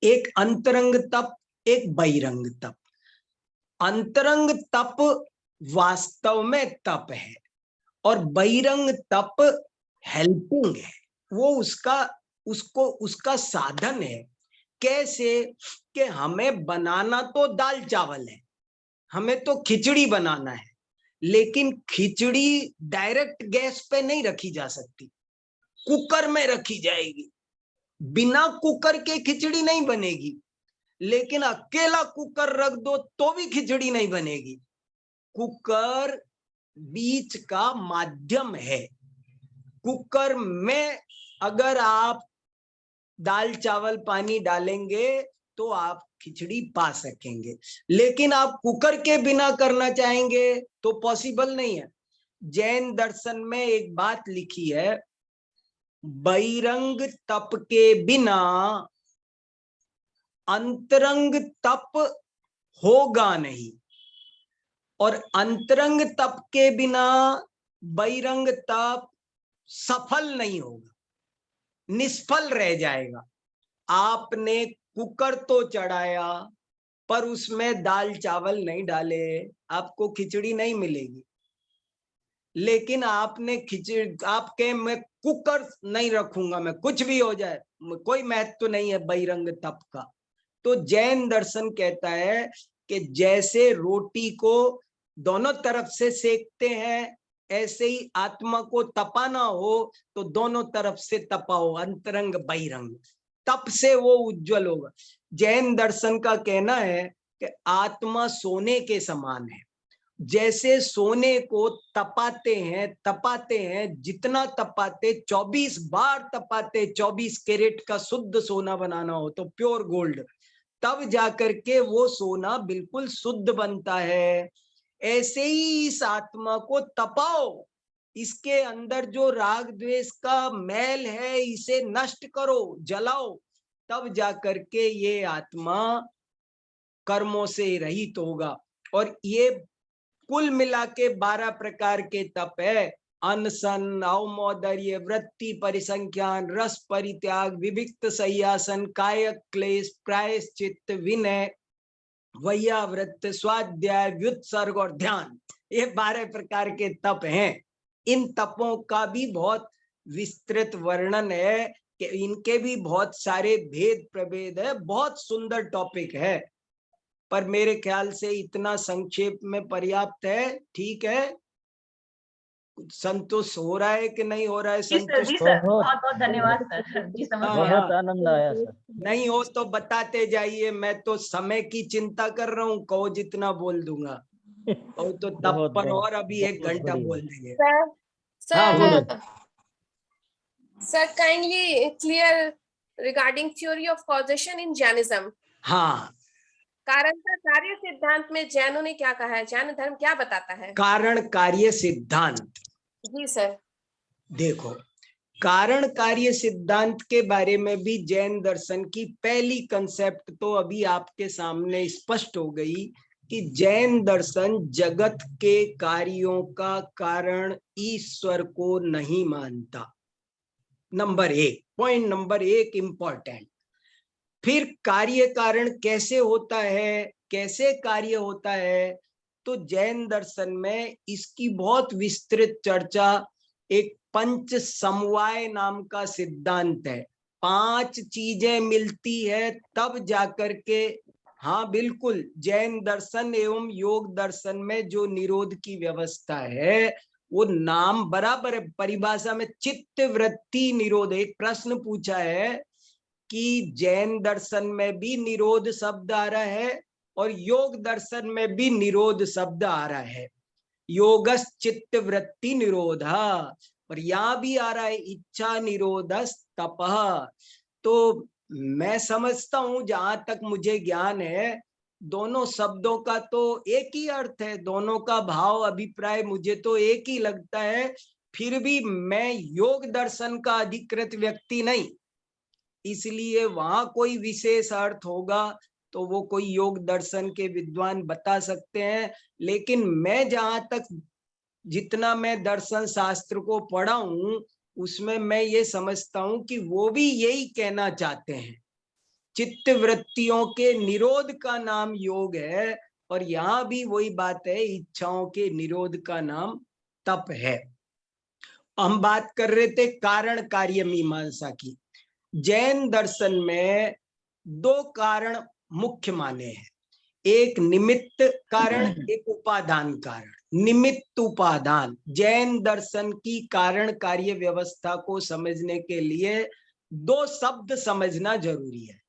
एक अंतरंग तप, एक बहिरंग तप। अंतरंग तप वास्तव में तप है और बहिरंग तप हेल्पिंग है, वो उसका साधन है। कैसे? कि हमें बनाना तो दाल चावल है, हमें तो खिचड़ी बनाना है, लेकिन खिचड़ी डायरेक्ट गैस पे नहीं रखी जा सकती, कुकर में रखी जाएगी। बिना कुकर के खिचड़ी नहीं बनेगी, लेकिन अकेला कुकर रख दो तो भी खिचड़ी नहीं बनेगी। कुकर बीच का माध्यम है। कुकर में अगर आप दाल चावल पानी डालेंगे तो आप खिचड़ी पा सकेंगे, लेकिन आप कुकर के बिना करना चाहेंगे तो पॉसिबल नहीं है। जैन दर्शन में एक बात लिखी है, बहिरंग तप के बिना अंतरंग तप होगा नहीं, और अंतरंग तप के बिना बहिरंग तप सफल नहीं होगा, निष्फल रह जाएगा। आपने कुकर तो चढ़ाया पर उसमें दाल चावल नहीं डाले, आपको खिचड़ी नहीं मिलेगी। लेकिन आपने आपके मैं कुकर नहीं रखूंगा, मैं कुछ भी हो जाए, कोई महत्व नहीं है बहिरंग तप का। तो जैन दर्शन कहता है कि जैसे रोटी को दोनों तरफ से सेकते हैं, ऐसे ही आत्मा को तपाना हो तो दोनों तरफ से तपाओ, अंतरंग बहिरंग, तप से वो उज्जवल होगा। जैन दर्शन का कहना है कि आत्मा सोने के समान है। जैसे सोने को तपाते हैं, जितना तपाते, 24 बार तपाते, 24 कैरेट का शुद्ध सोना बनाना हो तो प्योर गोल्ड, तब जाकर के वो सोना बिल्कुल शुद्ध बनता है। ऐसे ही इस आत्मा को तपाओ, इसके अंदर जो राग द्वेष का मैल है इसे नष्ट करो, जलाओ, तब जाकर के ये आत्मा कर्मों से रहित होगा। और ये कुल मिला के 12 प्रकार के तप है। अनशन, अवमोदर्य, वृत्ति परिसंख्यान, रस परित्याग, विविक्त सह्यासन, कायक क्लेश, प्रायश्चित्त, विनय, वैयावृत्त, स्वाध्याय, व्युत्सर्ग और ध्यान, ये 12 प्रकार के तप हैं। इन तपों का भी बहुत विस्तृत वर्णन है कि इनके भी बहुत सारे भेद प्रभेद है, बहुत सुंदर टॉपिक है, पर मेरे ख्याल से इतना संक्षेप में पर्याप्त है। ठीक है, संतुष्ट हो रहा है कि नहीं हो रहा है? जी सर, जी सर, बहुत बहुत धन्यवाद सर जी, समझ गया। बहुत आनंद आया सर। नहीं हो तो बताते जाइए, मैं तो समय की चिंता कर रहा हूँ, कहो जितना बोल दूंगा। और तो तब बहुत पर बहुत और अभी 1 बहुत घंटा बढ़िया। बोल देंगे। Sir, बोलो। sir, kindly clear regarding theory of causation in Jainism. हाँ, कारण का कार्य सिद्धांत में जैनों ने क्या कहा है? जैन धर्म क्या बताता है? कारण कार्य सिद्धांत। जी सर। देखो, कारण कार्य सिद्धांत के बारे में भी जैन दर्शन की पहली कंसेप्ट तो अभी आपके सामने स्पष्ट हो गई कि जैन दर्शन जगत के कार्यों का कारण ईश्वर को नहीं मानता। Number 1, point number 1 important. फिर कार्य कारण कैसे होता है, कैसे कार्य होता है, तो जैन दर्शन में इसकी बहुत विस्तृत चर्चा, एक पंच समवाय नाम का सिद्धांत है। 5 चीजें मिलती है तब जाकर के, हाँ बिल्कुल, जैन दर्शन एवं योग दर्शन में जो निरोध की व्यवस्था है वो नाम बराबर है। परिभाषा में चित्त वृत्ति निरोध, एक प्रश्न पूछा है कि जैन दर्शन में भी निरोध शब्द आ रहा है और योग दर्शन में भी निरोध शब्द आ रहा है, योगस चित्त वृत्ति निरोधा, और यहाँ भी आ रहा है इच्छा निरोधस तपः। तो मैं समझता हूं, जहां तक मुझे ज्ञान है, दोनों शब्दों का तो एक ही अर्थ है, दोनों का भाव अभिप्राय मुझे तो एक ही लगता है। फिर भी मैं योग दर्शन का अधिकृत व्यक्ति नहीं, इसलिए वहां कोई विशेष अर्थ होगा तो वो कोई योग दर्शन के विद्वान बता सकते हैं। लेकिन मैं जहां तक, जितना मैं दर्शन शास्त्र को पढ़ा हूं, उसमें मैं ये समझता हूं कि वो भी यही कहना चाहते हैं, चित्त वृत्तियों के निरोध का नाम योग है, और यहाँ भी वही बात है, इच्छाओं के निरोध का नाम तप है। हम बात कर रहे थे कारण कार्य मीमांसा की। जैन दर्शन में 2 कारण मुख्य माने हैं, एक निमित्त कारण, एक उपादान कारण। निमित्त उपादान, जैन दर्शन की कारण कार्य व्यवस्था को समझने के लिए 2 शब्द समझना जरूरी है।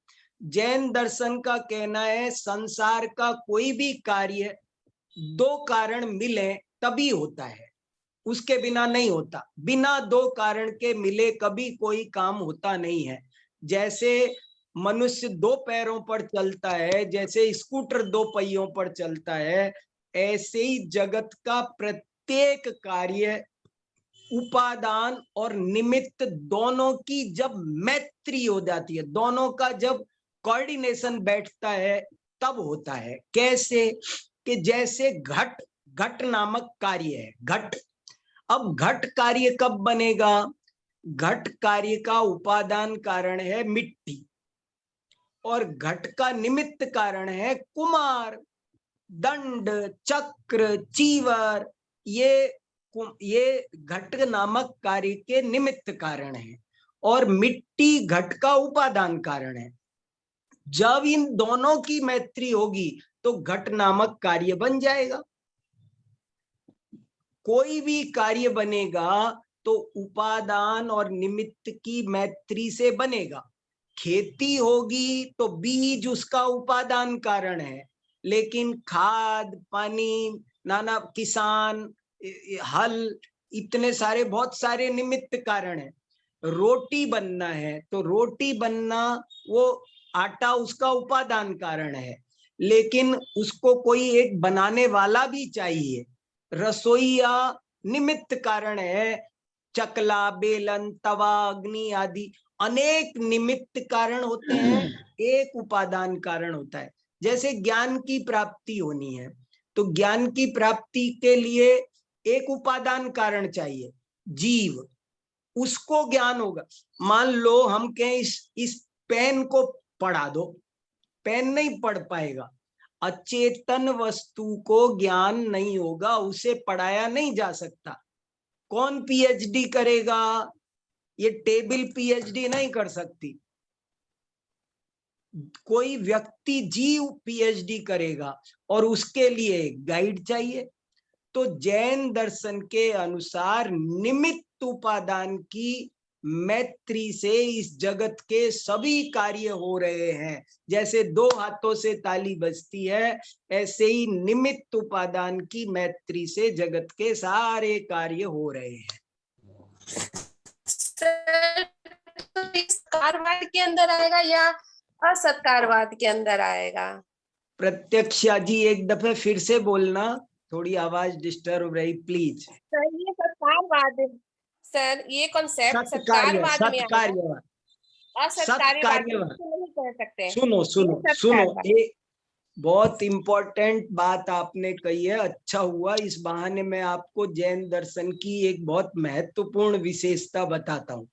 जैन दर्शन का कहना है संसार का कोई भी कार्य 2 कारण मिले तभी होता है, उसके बिना नहीं होता। बिना 2 कारण के मिले कभी कोई काम होता नहीं है। जैसे मनुष्य 2 पैरों पर चलता है, जैसे स्कूटर 2 पहियों पर चलता है, ऐसे ही जगत का प्रत्येक कार्य उपादान और निमित्त दोनों की जब मैत्री हो जाती है, दोनों का जब कोऑर्डिनेशन बैठता है तब होता है। कैसे कि जैसे घट, घट नामक कार्य है, घट। अब घट कार्य कब बनेगा? घट कार्य का उपादान कारण है मिट्टी, और घट का निमित्त कारण है कुमार, दंड, चक्र, चीवर। ये ये घट नामक कार्य के निमित्त कारण है और मिट्टी घट का उपादान कारण है। जब इन दोनों की मैत्री होगी तो घट नामक कार्य बन जाएगा। कोई भी कार्य बनेगा तो उपादान और निमित्त की मैत्री से बनेगा। खेती होगी तो बीज उसका उपादान कारण है, लेकिन खाद पानी, नाना किसान, हल, इतने सारे बहुत सारे निमित्त कारण है। रोटी बनना है तो रोटी बनना, वो आटा उसका उपादान कारण है, लेकिन उसको कोई एक बनाने वाला भी चाहिए। रसोईया निमित्त कारण है। चकला, बेलन, तवा, अग्नि आदि अनेक निमित्त कारण होते हैं, एक उपादान कारण होता है। जैसे ज्ञान की प्राप्ति होनी है तो ज्ञान की प्राप्ति के लिए एक उपादान कारण चाहिए, जीव, उसको ज्ञान होगा। मान लो हम कहें इस पेन को पढ़ा दो, पेन नहीं पढ़ पाएगा। अचेतन वस्तु को ज्ञान नहीं होगा, उसे पढ़ाया नहीं जा सकता। कौन पीएचडी करेगा? ये टेबल पीएचडी नहीं कर सकती। कोई व्यक्ति जीव पीएचडी करेगा और उसके लिए गाइड चाहिए। तो जैन दर्शन के अनुसार निमित्त उपादान की मैत्री से इस जगत के सभी कार्य हो रहे हैं। जैसे दो हाथों से ताली बजती है, ऐसे ही निमित्त उपादान की मैत्री से जगत के सारे कार्य हो रहे हैं। सत्कारवाद के अंदर आएगा या असत्कारवाद के अंदर आएगा? प्रत्यक्षा जी एक दफे फिर से बोलना, थोड़ी आवाज डिस्टर्ब रही प्लीज। सर ये सत्कारवाद, सर ये कॉन्सेप्ट सत्कारवाद में सत्कार्यवाद, असत्कार्यवाद नहीं कह सकते। सुनो सुनो सुनो, ये बहुत इंपॉर्टेंट बात आपने कही है। अच्छा हुआ, इस बहाने मैं आपको जैन दर्शन की एक बहुत महत्वपूर्ण विशेषता बताता हूँ।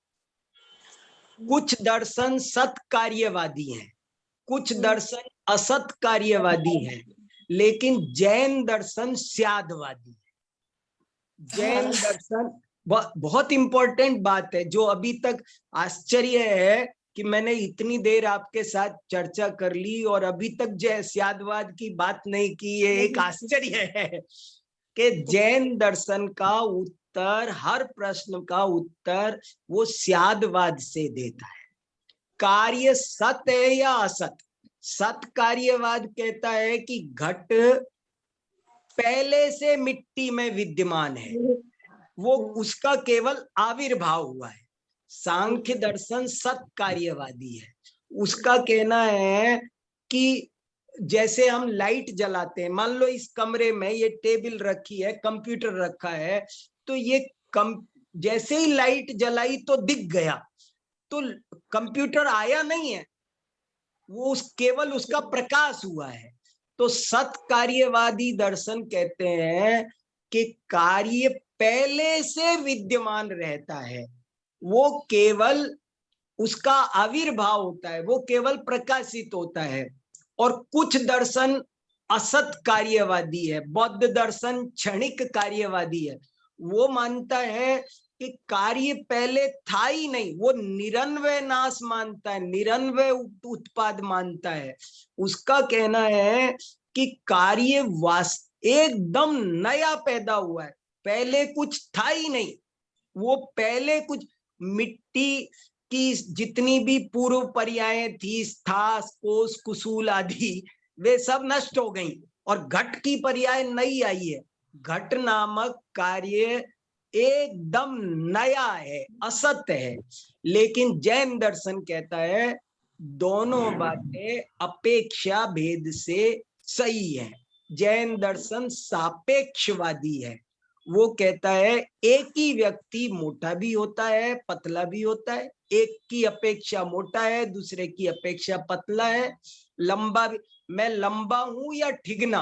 कुछ दर्शन सत्कार्यवादी हैं, कुछ दर्शन असत कार्यवादी हैं, लेकिन जैन दर्शन स्यादवादी है। जैन दर्शन बहुत इंपॉर्टेंट बात है, जो अभी तक आश्चर्य है कि मैंने इतनी देर आपके साथ चर्चा कर ली और अभी तक जय स्यादवाद की बात नहीं की। ये एक आश्चर्य है कि जैन दर्शन का उत्तर, हर प्रश्न का उत्तर वो स्यादवाद से देता है। कार्य सत्य है या असत? सत कार्यवाद कहता है कि घट पहले से मिट्टी में विद्यमान है, वो उसका केवल आविर्भाव हुआ है। सांख्य दर्शन सत कार्यवादी है, उसका कहना है कि जैसे हम लाइट जलाते हैं, मान लो इस कमरे में ये टेबल रखी है, कंप्यूटर रखा है, तो ये जैसे ही लाइट जलाई तो दिख गया, तो कंप्यूटर आया नहीं है, वो केवल उसका प्रकाश हुआ है। तो सत कार्यवादी दर्शन कहते हैं कि कार्य पहले से विद्यमान रहता है, वो केवल उसका आविर्भाव होता है, वो केवल प्रकाशित होता है। और कुछ दर्शन असत कार्यवादी है, बौद्ध दर्शन क्षणिक कार्यवादी है, वो मानता है कि कार्य पहले था ही नहीं, वो निरन्वय नाश मानता है, निरन्वय उत्पाद मानता है। उसका कहना है कि कार्य एकदम नया पैदा हुआ है, पहले कुछ था ही नहीं। वो पहले कुछ मिट्टी की जितनी भी पूर्व पर्यायें थी, स्थास, कोस, कुसूल आदि, वे सब नष्ट हो गई और घट की पर्याय नई आई है। घट नामक कार्य एकदम नया है, असत है। लेकिन जैन दर्शन कहता है दोनों बातें अपेक्षा भेद से सही है। जैन दर्शन सापेक्षवादी है, वो कहता है एक ही व्यक्ति मोटा भी होता है, पतला भी होता है, एक की अपेक्षा मोटा है, दूसरे की अपेक्षा पतला है, लंबा भी। मैं लंबा हूं या ठिगना,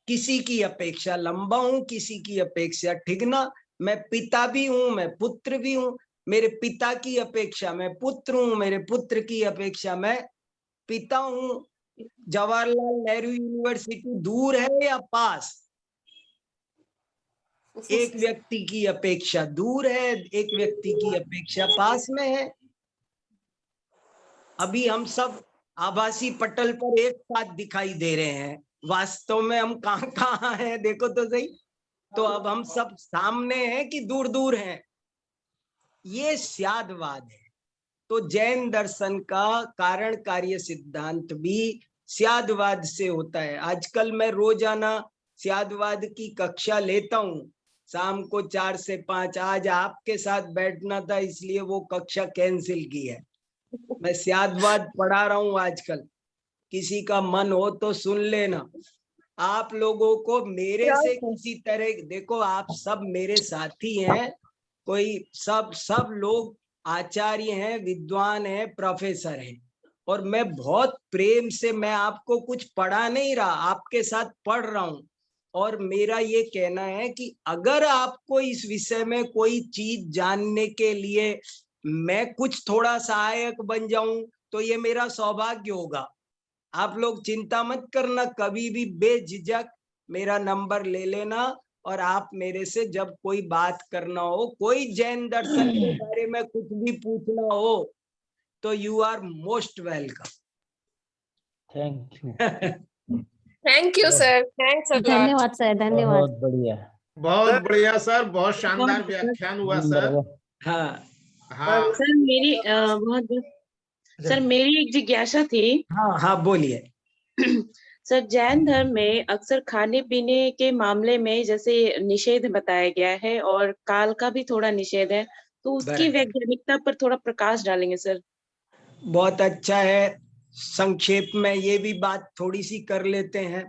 किसी की अपेक्षा लंबा हूं, किसी की अपेक्षा ठिगना। मैं पिता भी हूं, मैं पुत्र भी हूं, मेरे पिता की अपेक्षा मैं पुत्र हूं, मेरे पुत्र की अपेक्षा मैं पिता हूं। जवाहरलाल नेहरू यूनिवर्सिटी दूर है या पास? एक व्यक्ति की अपेक्षा दूर है, एक व्यक्ति की अपेक्षा पास में है। अभी हम सब आभासी पटल पर एक साथ दिखाई दे रहे हैं, वास्तव में हम कहाँ कहाँ हैं देखो तो सही। तो अब हम सब सामने हैं कि दूर दूर हैं, ये स्यादवाद है। तो जैन दर्शन का कारण कार्य सिद्धांत भी स्यादवाद से होता है। आजकल मैं रोजाना स्यादवाद की कक्षा लेता हूँ, शाम को 4 से 5। आज आपके साथ बैठना था इसलिए वो कक्षा कैंसिल की है। मैं स्यादवाद पढ़ा रहा हूँ आजकल, किसी का मन हो तो सुन लेना। आप लोगों को मेरे से किसी तरह, देखो आप सब मेरे साथी हैं, कोई सब लोग आचार्य हैं, विद्वान हैं, प्रोफेसर हैं, और मैं बहुत प्रेम से, मैं आपको कुछ पढ़ा नहीं रहा, आपके साथ पढ़ रहा हूँ। और मेरा ये कहना है कि अगर आपको इस विषय में कोई चीज जानने के लिए मैं कुछ थोड़ा सहायक बन जाऊं तो ये मेरा सौभाग्य होगा। आप लोग चिंता मत करना, कभी भी बेझिझक मेरा नंबर ले लेना, और आप मेरे से जब कोई बात करना हो, कोई जैन दर्शन के बारे में कुछ भी पूछना हो, तो you are most welcome. Thank you. Thank you sir, thanks a lot. धन्यवाद सर, धन्यवाद। बहुत बढ़िया। बहुत बढ़िया सर, बहुत शानदार व्याख्यान हुआ सर। हाँ हाँ सर मेरी सर मेरी एक जिज्ञासा थी। हाँ हाँ बोलिए। सर जैन धर्म में अक्सर खाने पीने के मामले में जैसे निषेध बताया गया है और काल का भी थोड़ा निषेध है, तो उसकी बराबर। वैज्ञानिकता पर थोड़ा प्रकाश डालेंगे सर। बहुत अच्छा है, संक्षेप में ये भी बात थोड़ी सी कर लेते हैं।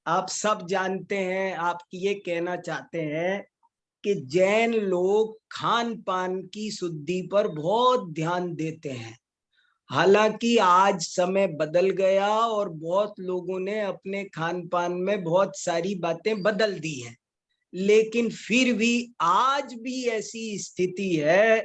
आप सब जानते हैं, आप ये कहना चाहते हैं कि जैन लोग खान पान की शुद्धि पर बहुत ध्यान देते हैं। हालांकि आज समय बदल गया और बहुत लोगों ने अपने खान पान में बहुत सारी बातें बदल दी हैं, लेकिन फिर भी आज भी ऐसी स्थिति है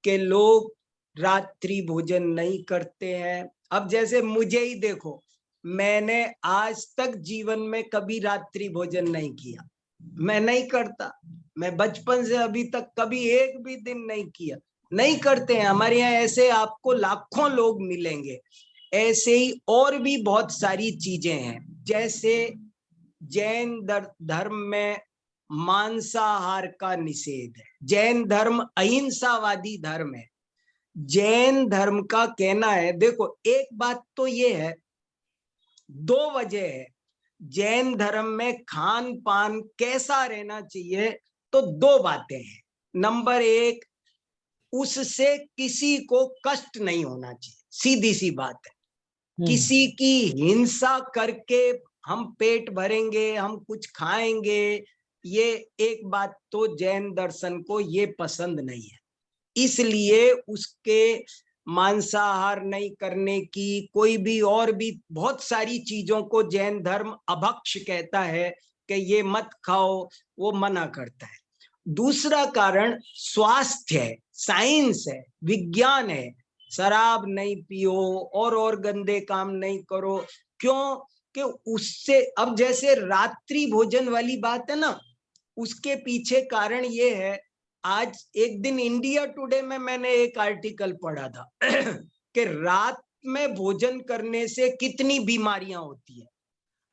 कि लोग रात्रि भोजन नहीं करते हैं। अब जैसे मुझे ही देखो, मैंने आज तक जीवन में कभी रात्रि भोजन नहीं किया, मैं नहीं करता। मैं बचपन से अभी तक कभी एक भी दिन नहीं किया, नहीं करते हैं। हमारे यहाँ ऐसे आपको लाखों लोग मिलेंगे। ऐसे ही और भी बहुत सारी चीजें हैं, जैसे जैन धर्म में मांसाहार का निषेध है। जैन धर्म अहिंसावादी धर्म है। जैन धर्म का कहना है, देखो एक बात तो ये है, 2 वजह है जैन धर्म में खान पान कैसा रहना चाहिए, तो 2 बातें हैं। नंबर 1, उससे किसी को कष्ट नहीं होना चाहिए, सीधी सी बात है। किसी की हिंसा करके हम पेट भरेंगे, हम कुछ खाएंगे, ये एक बात तो जैन दर्शन को ये पसंद नहीं है। इसलिए उसके मांसाहार नहीं करने की, कोई भी और भी बहुत सारी चीजों को जैन धर्म अभक्ष कहता है कि ये मत खाओ, वो मना करता है। दूसरा कारण स्वास्थ्य है, साइंस है, विज्ञान है। शराब नहीं पियो और गंदे काम नहीं करो। क्यों? कि उससे, अब जैसे रात्रि भोजन वाली बात है ना, उसके पीछे कारण ये है। आज एक दिन इंडिया टुडे में मैंने एक आर्टिकल पढ़ा था कि रात में भोजन करने से कितनी बीमारियां होती है।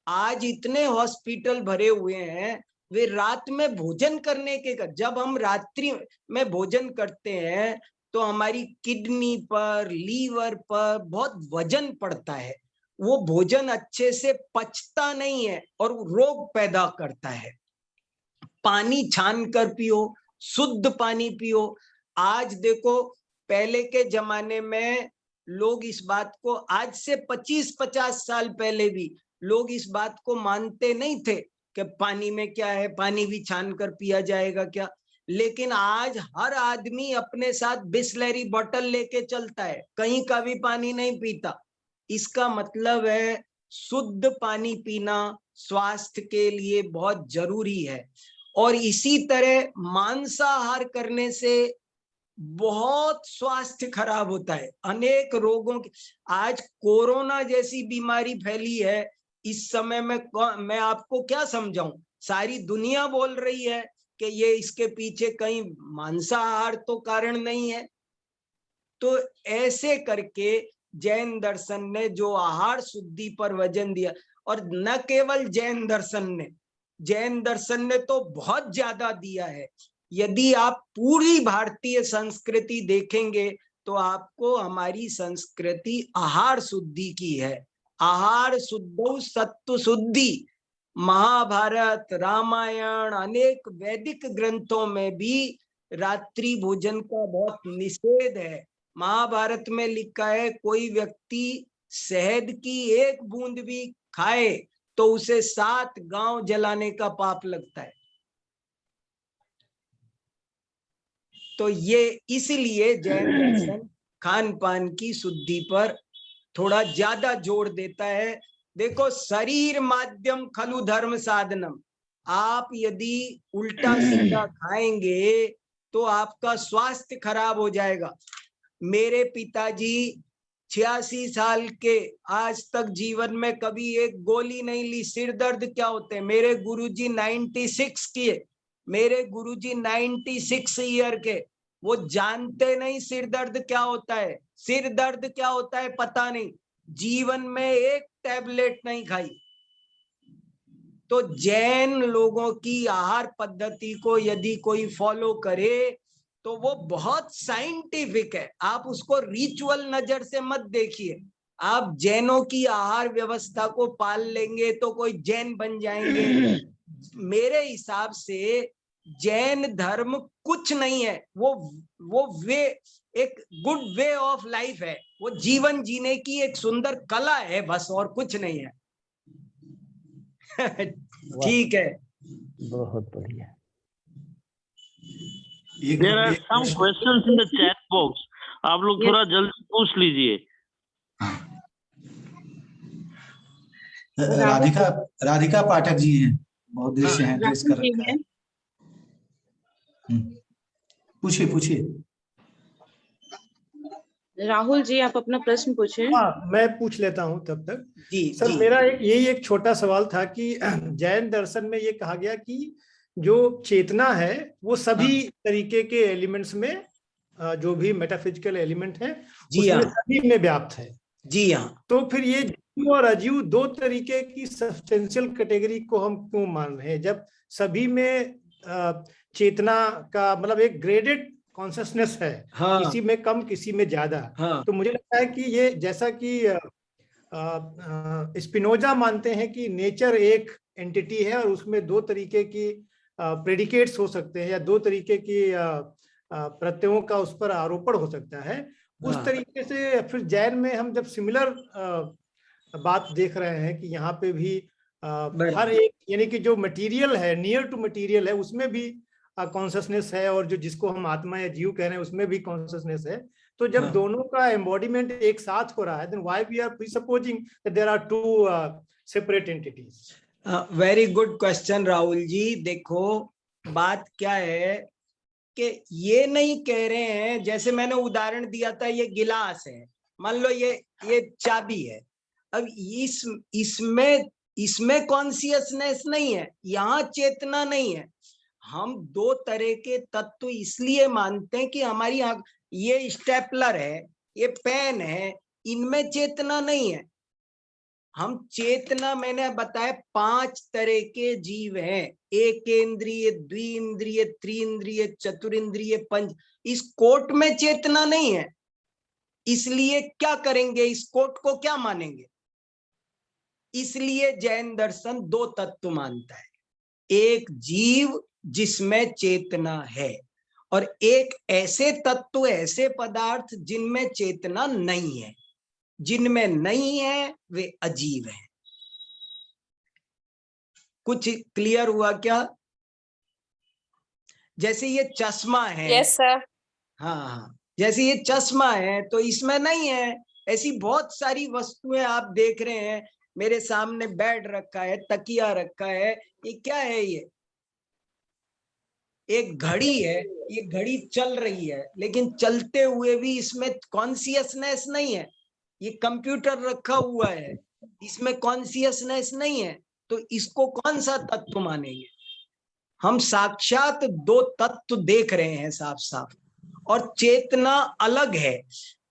आज इतने हॉस्पिटल भरे हुए हैं, वे रात में भोजन करने के, जब हम रात्रि में भोजन करते हैं तो हमारी किडनी पर, लीवर पर बहुत वजन पड़ता है। वो भोजन अच्छे से पचता नहीं है और रोग पैदा करता है। पानी छान कर पियो, शुद्ध पानी पियो। आज देखो, पहले के जमाने में लोग इस बात को, आज से 25-50 साल पहले भी लोग इस बात को मानते नहीं थे कि पानी में क्या है, पानी भी छान कर पिया जाएगा क्या। लेकिन आज हर आदमी अपने साथ बिसलेरी बोतल लेके चलता है, कहीं का भी पानी नहीं पीता। इसका मतलब है शुद्ध पानी पीना स्वास्थ्य के लिए बहुत जरूरी है। और इसी तरह मांसाहार करने से बहुत स्वास्थ्य खराब होता है, अनेक रोगों की। आज कोरोना जैसी बीमारी फैली है, इस समय में मैं आपको क्या समझाऊं, सारी दुनिया बोल रही है कि ये इसके पीछे कहीं मांसाहार तो कारण नहीं है। तो ऐसे करके जैन दर्शन ने जो आहार शुद्धि पर वजन दिया, और न केवल जैन दर्शन ने तो बहुत ज्यादा दिया है। यदि आप पूरी भारतीय संस्कृति देखेंगे तो आपको हमारी संस्कृति आहार शुद्धि की है। आहार शुद्धौ सत्व शुद्धि, महाभारत, रामायण, अनेक वैदिक ग्रंथों में भी रात्रि भोजन का बहुत निषेध है। महाभारत में लिखा है कोई व्यक्ति शहद की एक बूंद भी खाए तो उसे 7 गांव जलाने का पाप लगता है। तो ये इसलिए जैन दर्शन खान पान की शुद्धि पर थोड़ा ज्यादा जोर देता है। देखो, शरीर माध्यम खलु धर्म साधनम, आप यदि उल्टा सीधा खाएंगे तो आपका स्वास्थ्य खराब हो जाएगा। मेरे पिताजी 86 साल के, आज तक जीवन में कभी एक गोली नहीं ली। सिर दर्द क्या होते हैं? मेरे गुरुजी 96 के, मेरे गुरुजी 96 ईयर के, वो जानते नहीं सिर दर्द क्या होता है। सिर दर्द क्या होता है पता नहीं, जीवन में एक टैबलेट नहीं खाई। तो जैन लोगों की आहार पद्धति को यदि कोई फॉलो करे तो वो बहुत साइंटिफिक है। आप उसको रिचुअल नजर से मत देखिए। आप जैनों की आहार व्यवस्था को पाल लेंगे तो कोई जैन बन जाएंगे। मेरे हिसाब से जैन धर्म कुछ नहीं है, वो वे एक गुड वे ऑफ लाइफ है, वो जीवन जीने की एक सुंदर कला है, बस और कुछ नहीं है। ठीक है, बहुत बढ़िया। There are some questions in the chat box. आप लोग थोड़ा जल्दी पूछ लीजिए। राधिका पाठक जी हैं, बहुत देर से हैं, ड्रेस कर रखा है। पूछिए। राहुल जी, आप अपना प्रश्न पूछे। हाँ, मैं पूछ लेता हूँ तब तक। जी, सर, मेरा यही एक छोटा सवाल था कि जैन दर्शन में ये कहा गया कि जो चेतना है वो सभी तरीके के एलिमेंट्स में, जो भी मेटाफिजिकल एलिमेंट है उसमें सभी में व्याप्त है। जी हाँ। तो फिर ये जीव और अजीव दो तरीके की सब्सटेंशियल कैटेगरी को हम क्यों मान रहे हैं, जब सभी में चेतना का मतलब एक ग्रेडेड कॉन्शियसनेस है। हाँ। किसी में कम, किसी में ज्यादा। हाँ। तो मुझे लगता है कि ये जैसा कि स्पिनोजा मानते हैं कि नेचर एक एंटिटी है और उसमें दो तरीके की प्रेडिकेट्स हो सकते हैं या दो तरीके की प्रत्ययों का उस पर आरोपण हो सकता है। उस तरीके से फिर जैन में हम जब सिमिलर बात देख रहे हैं कि यहाँ पे भी हर एक, यानी कि जो मटेरियल है, नियर टू मटेरियल है, उसमें भी कॉन्शियसनेस है, और जो जिसको हम आत्मा या जीव कह रहे हैं उसमें भी कॉन्शियसनेस है। तो जब दोनों का एम्बॉडीमेंट एक साथ हो रहा है, then why we are presupposing that there are two separate entities. Very good question Rahul ji. देखो, बात क्या है कि ये नहीं कह रहे हैं, जैसे मैंने उदाहरण दिया था, ये गिलास है, मान लो ये चाबी है। अब इसमें कॉन्शियसनेस नहीं है, यहाँ चेतना नहीं है। हम दो तरह के तत्व इसलिए मानते हैं कि हमारी ये स्टेपलर है, ये पेन है, इनमें चेतना नहीं है। हम चेतना, मैंने बताया 5 तरह के जीव हैं, एकेंद्रिय, द्विइंद्रिय, त्रिइंद्रिय, चतुरिंद्रिय, पंच। इस कोट में चेतना नहीं है, इसलिए क्या करेंगे, इस कोट को क्या मानेंगे। इसलिए जैन दर्शन 2 तत्व मानता है, एक जीव जिसमें चेतना है और एक ऐसे तत्व, ऐसे पदार्थ जिनमें चेतना नहीं है। जिनमें नहीं है वे अजीव हैं। कुछ क्लियर हुआ क्या? जैसे ये चश्मा है। Yes sir. हाँ, जैसे ये चश्मा है तो इसमें नहीं है। ऐसी बहुत सारी वस्तुएं आप देख रहे हैं, मेरे सामने बेड रखा है, तकिया रखा है, ये क्या है? ये एक घड़ी है, ये घड़ी चल रही है, लेकिन चलते हुए भी इसमें कॉन्शियसनेस नहीं है। ये कंप्यूटर रखा हुआ है, इसमें कॉन्शियसनेस नहीं है, तो इसको कौन सा तत्व मानेंगे? हम साक्षात दो तत्व देख रहे हैं साफ साफ, और चेतना अलग है।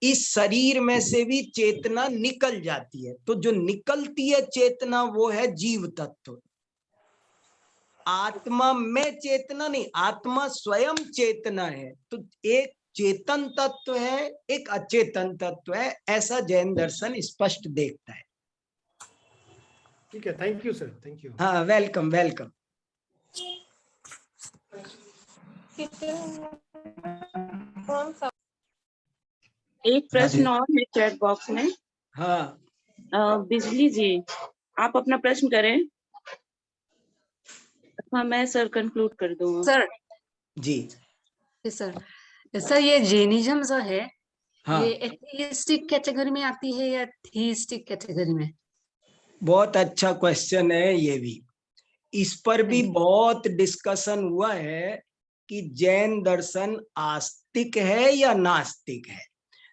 इस शरीर में से भी चेतना निकल जाती है, तो जो निकलती है चेतना वो है जीव तत्व। आत्मा में चेतना नहीं, आत्मा स्वयं चेतना है। तो एक चेतन तत्व है, एक अचेतन तत्व है, ऐसा जैन दर्शन स्पष्ट देखता है। ठीक है, thank you sir, thank you. हाँ, वेलकम वेलकम। एक प्रश्न और है चैट बॉक्स में। हाँ, बिजली जी, आप अपना प्रश्न करें। हाँ, मैं सर कंक्लूड कर दूंगा। सर जी सर, सर ये जैनिज्म जो है, हाँ, ये एथियस्टिक कैटेगरी में आती है या थीइस्टिक कैटेगरी में? बहुत अच्छा क्वेश्चन है ये भी। इस पर भी बहुत डिस्कशन हुआ है कि जैन दर्शन आस्तिक है या नास्तिक है।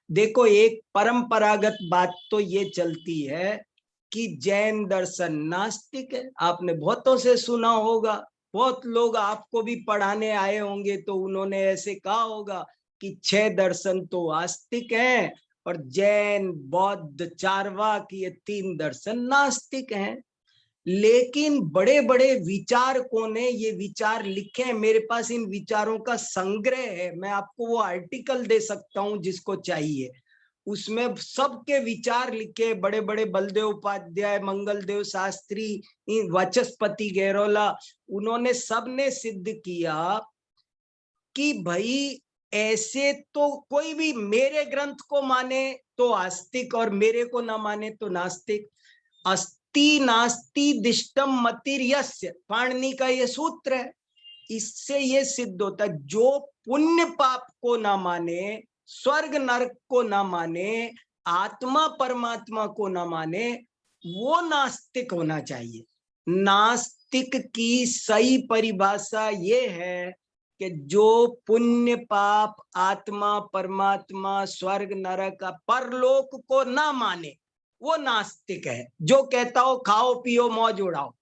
देखो, एक परंपरागत बात तो ये चलती है कि जैन दर्शन नास्तिक है। आपने बहुतों से सुना होगा, बहुत लोग आपको भी पढ़ाने आए होंगे तो उन्होंने ऐसे कहा होगा कि 6 दर्शन तो आस्तिक हैं और जैन, बौद्ध, चारवाक ये 3 दर्शन नास्तिक हैं। लेकिन बड़े बड़े विचारकों ने ये विचार लिखे हैं। मेरे पास इन विचारों का संग्रह है, मैं आपको वो आर्टिकल दे सकता हूं जिसको चाहिए। उसमें सबके विचार लिखे, बड़े बड़े बलदेव उपाध्याय, मंगलदेव शास्त्री, वाचस्पति गैरोला, उन्होंने सबने सिद्ध किया कि भाई ऐसे तो कोई भी मेरे ग्रंथ को माने तो आस्तिक और मेरे को ना माने तो नास्तिक। अस्ति नास्ति दिष्टम मतिर्यस्य, पाणिनि का ये सूत्र है। इससे ये सिद्ध होता है जो पुण्य पाप को ना माने, स्वर्ग नरक को ना माने, आत्मा परमात्मा को ना माने, वो नास्तिक होना चाहिए। नास्तिक की सही परिभाषा ये है कि जो पुण्य पाप, आत्मा परमात्मा, स्वर्ग नरक, परलोक को ना माने वो नास्तिक है। जो कहता हो खाओ पियो मौज उड़ाओ,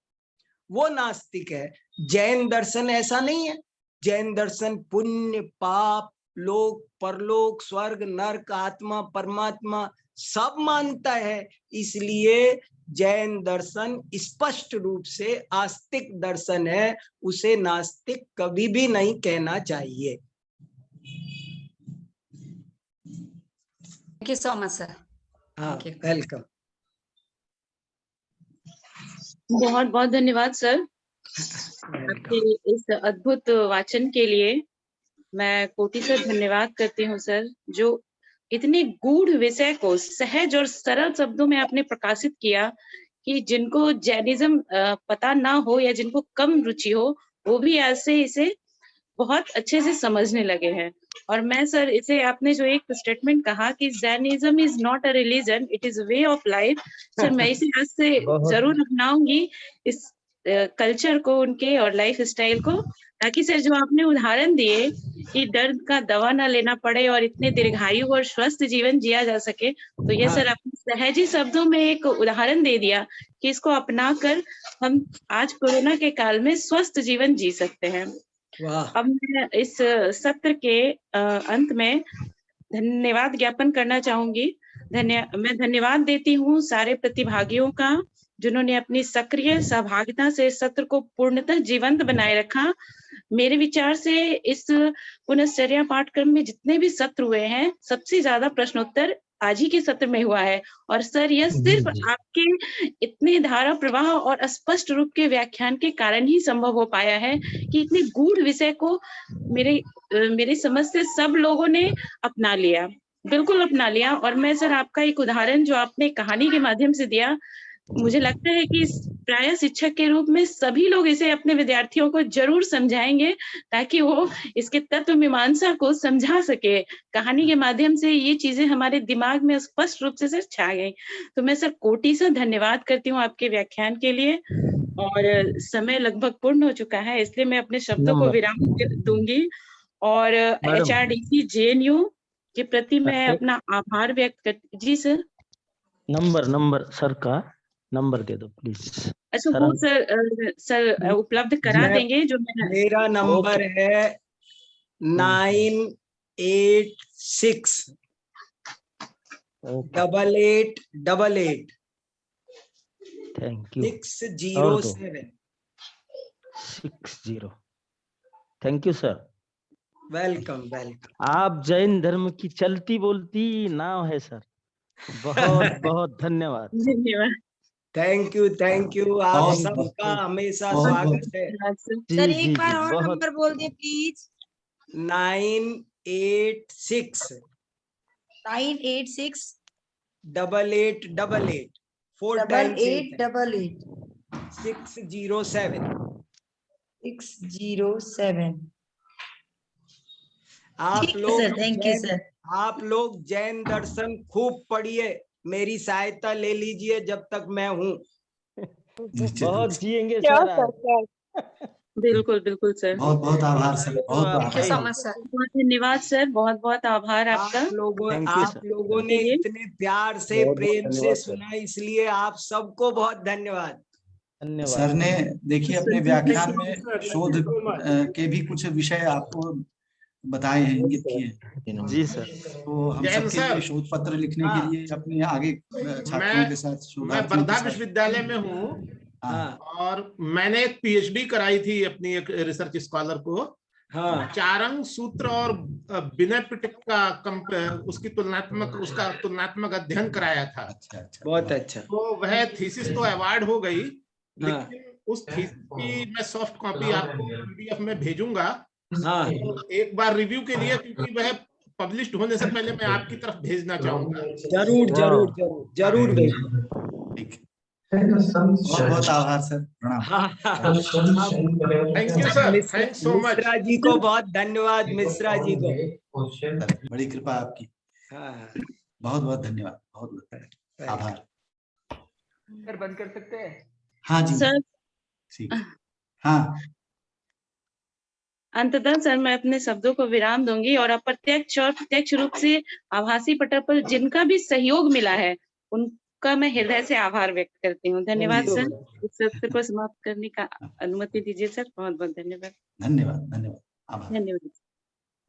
वो नास्तिक है। जैन दर्शन ऐसा नहीं है। जैन दर्शन पुण्य पाप, लोक परलोक, स्वर्ग नरक, आत्मा परमात्मा सब मानता है। इसलिए जैन दर्शन स्पष्ट रूप से आस्तिक दर्शन है, उसे नास्तिक कभी भी नहीं कहना चाहिए। Thank you so much sir. हाँ, वेलकम। बहुत बहुत धन्यवाद सर आपके इस अद्भुत वाचन के लिए। मैं कोटि से धन्यवाद करती हूँ सर, जो इतने गूढ़ विषय को सहज और सरल शब्दों में आपने प्रकाशित किया कि जिनको जैनिज्म पता ना हो या जिनको कम रुचि हो, वो भी आज से इसे बहुत अच्छे से समझने लगे हैं। और मैं सर इसे, आपने जो एक स्टेटमेंट कहा कि Jainism is not a religion, it is way of life, sir मैं इसे आज से जरूर अपनाऊंगी, इस कल्चर को, उनके और लाइफ स्टाइल को, ताकि सर जो आपने उदाहरण दिए कि दर्द का दवा ना लेना पड़े और इतने दीर्घायु और स्वस्थ जीवन जिया जा सके, तो ये सर आपने सहजी शब्दों में एक उदाहरण दे दिया कि इसको अपनाकर हम आज कोरोना के काल में स्वस्थ जीवन जी सकते हैं। अब मैं इस सत्र के अंत में धन्यवाद ज्ञापन करना चाहूंगी। मैं धन्यवाद देती हूँ सारे प्रतिभागियों का, जिन्होंने अपनी सक्रिय सहभागिता से सत्र को पूर्णतः जीवंत बनाए रखा। मेरे विचार से इस पुनश्चर्या पाठक्रम में जितने भी सत्र हुए हैं, सबसे ज्यादा प्रश्नोत्तर आज ही के सत्र में हुआ है। और सर यह सिर्फ आपके इतने धारा प्रवाह और स्पष्ट रूप के व्याख्यान के कारण ही संभव हो पाया है कि इतने गूढ़ विषय को मेरे समझ से सब लोगों ने अपना लिया, बिल्कुल अपना लिया। और मैं सर आपका एक उदाहरण जो आपने कहानी के माध्यम से दिया, मुझे लगता है कि प्राय शिक्षक के रूप में सभी लोग इसे अपने विद्यार्थियों को जरूर समझाएंगे, ताकि वो इसके तत्व मीमांसा को समझा सके। कहानी के माध्यम से ये चीजें हमारे दिमाग में स्पष्ट रूप से सर छा गई। तो मैं सर कोटि से धन्यवाद करती हूँ आपके व्याख्यान के लिए। और समय लगभग पूर्ण हो चुका है, इसलिए मैं अपने शब्दों को विराम दूंगी। और HRDC JNU के प्रति मैं अपना आभार व्यक्त करती। जी सर, नंबर सर का नंबर दे दो प्लीज। अच्छा वो सर उपलब्ध करा मैं- देंगे जो मैं मेरा नंबर है 986 8888 thank you 607। 60। Thank you sir. Welcome welcome. आप जैन धर्म की चलती बोलती नाव है सर। बहुत बहुत धन्यवाद। धन्यवाद थैंक यू आप बहुत- सबका हमेशा बहुत- स्वागत है। जी, सर जी, एक बार जी, और बहुत- नंबर बोल दिए प्लीज। 986 986 8888 4 times 8888 607। 607। आप ठीक है लोग सर, थैंक यू सर। आप लोग जैन दर्शन खूब पढ़िए, मेरी सहायता ले लीजिए जब तक मैं हूँ। निश्चित रूप बहुत से। जिएंगे सर आज। बिल्कुल बिल्कुल सर। बहुत बहुत आभार सर, बहुत बहुत थैंक यू सो आभार। Much sir. बहुत धन्यवाद सर, बहुत बहुत आभार आपका। आप लोगों Thank you, आप sir. लोगों ने चलिए। इतने प्यार से बहुत प्रेम से धन्यवाद, सर। सुना, इसलिए आप सबको बहुत धन्यवाद। धन्यवाद सर ने देखिए अपने Thank you, व्याख्यान sir. में Thank you शोध so much. के भी कुछ विषय आपको बताए हैं, इंगित किए हैं। जी सर। तो हम जैन सबके सर। लिए शोध पत्र लिखने हाँ। के लिए अपने आगे छात्रों के साथ मैं शोधार्थियों वर्धा के साथ विश्वविद्यालय में हूँ हाँ, और मैंने एक पीएचडी कराई थी अपनी एक रिसर्च स्कॉलर को। हाँ चारंग सूत्र और विनय पिटक का उसका तुलनात्मक अध्ययन कराया था। अच्छा अच्छा, बहुत अच्छा। तो वह थीसिस तो अवार्ड हो गई, हाँ लेकिन उस थीसिस की मैं सॉफ्ट कॉपी आपको पीडीएफ में भेजूंगा। हाँ तो एक बार रिव्यू के लिए, क्योंकि वह पब्लिश्ड होने से पहले मैं आपकी तरफ भेजना चाहूंगा। जरूर जरूर जरूर जरूर भेजो। ठीक है। बहुत बहुत आभार सर, प्रणाम। हाँ हाँ। Thank you sir, thanks so much. Mishra ji को बहुत धन्यवाद, मिश्रा जी को। सर, बड़ी कृपा आपकी, हाँ बहुत बहुत धन्यवाद, बहुत बहुत आभार। सर बंद कर सकते हैं? हाँ जी सर ठीक है। हाँ अंततः सर मैं अपने शब्दों को विराम दूंगी और अप्रत्यक्ष और प्रत्यक्ष रूप से आभासी पटल पर जिनका भी सहयोग मिला है उनका मैं हृदय से आभार व्यक्त करती हूँ। धन्यवाद सर। इस सत्र को समाप्त करने का अनुमति दीजिए सर। बहुत बहुत धन्यवाद। धन्यवाद, धन्यवाद, आभार। धन्यवाद।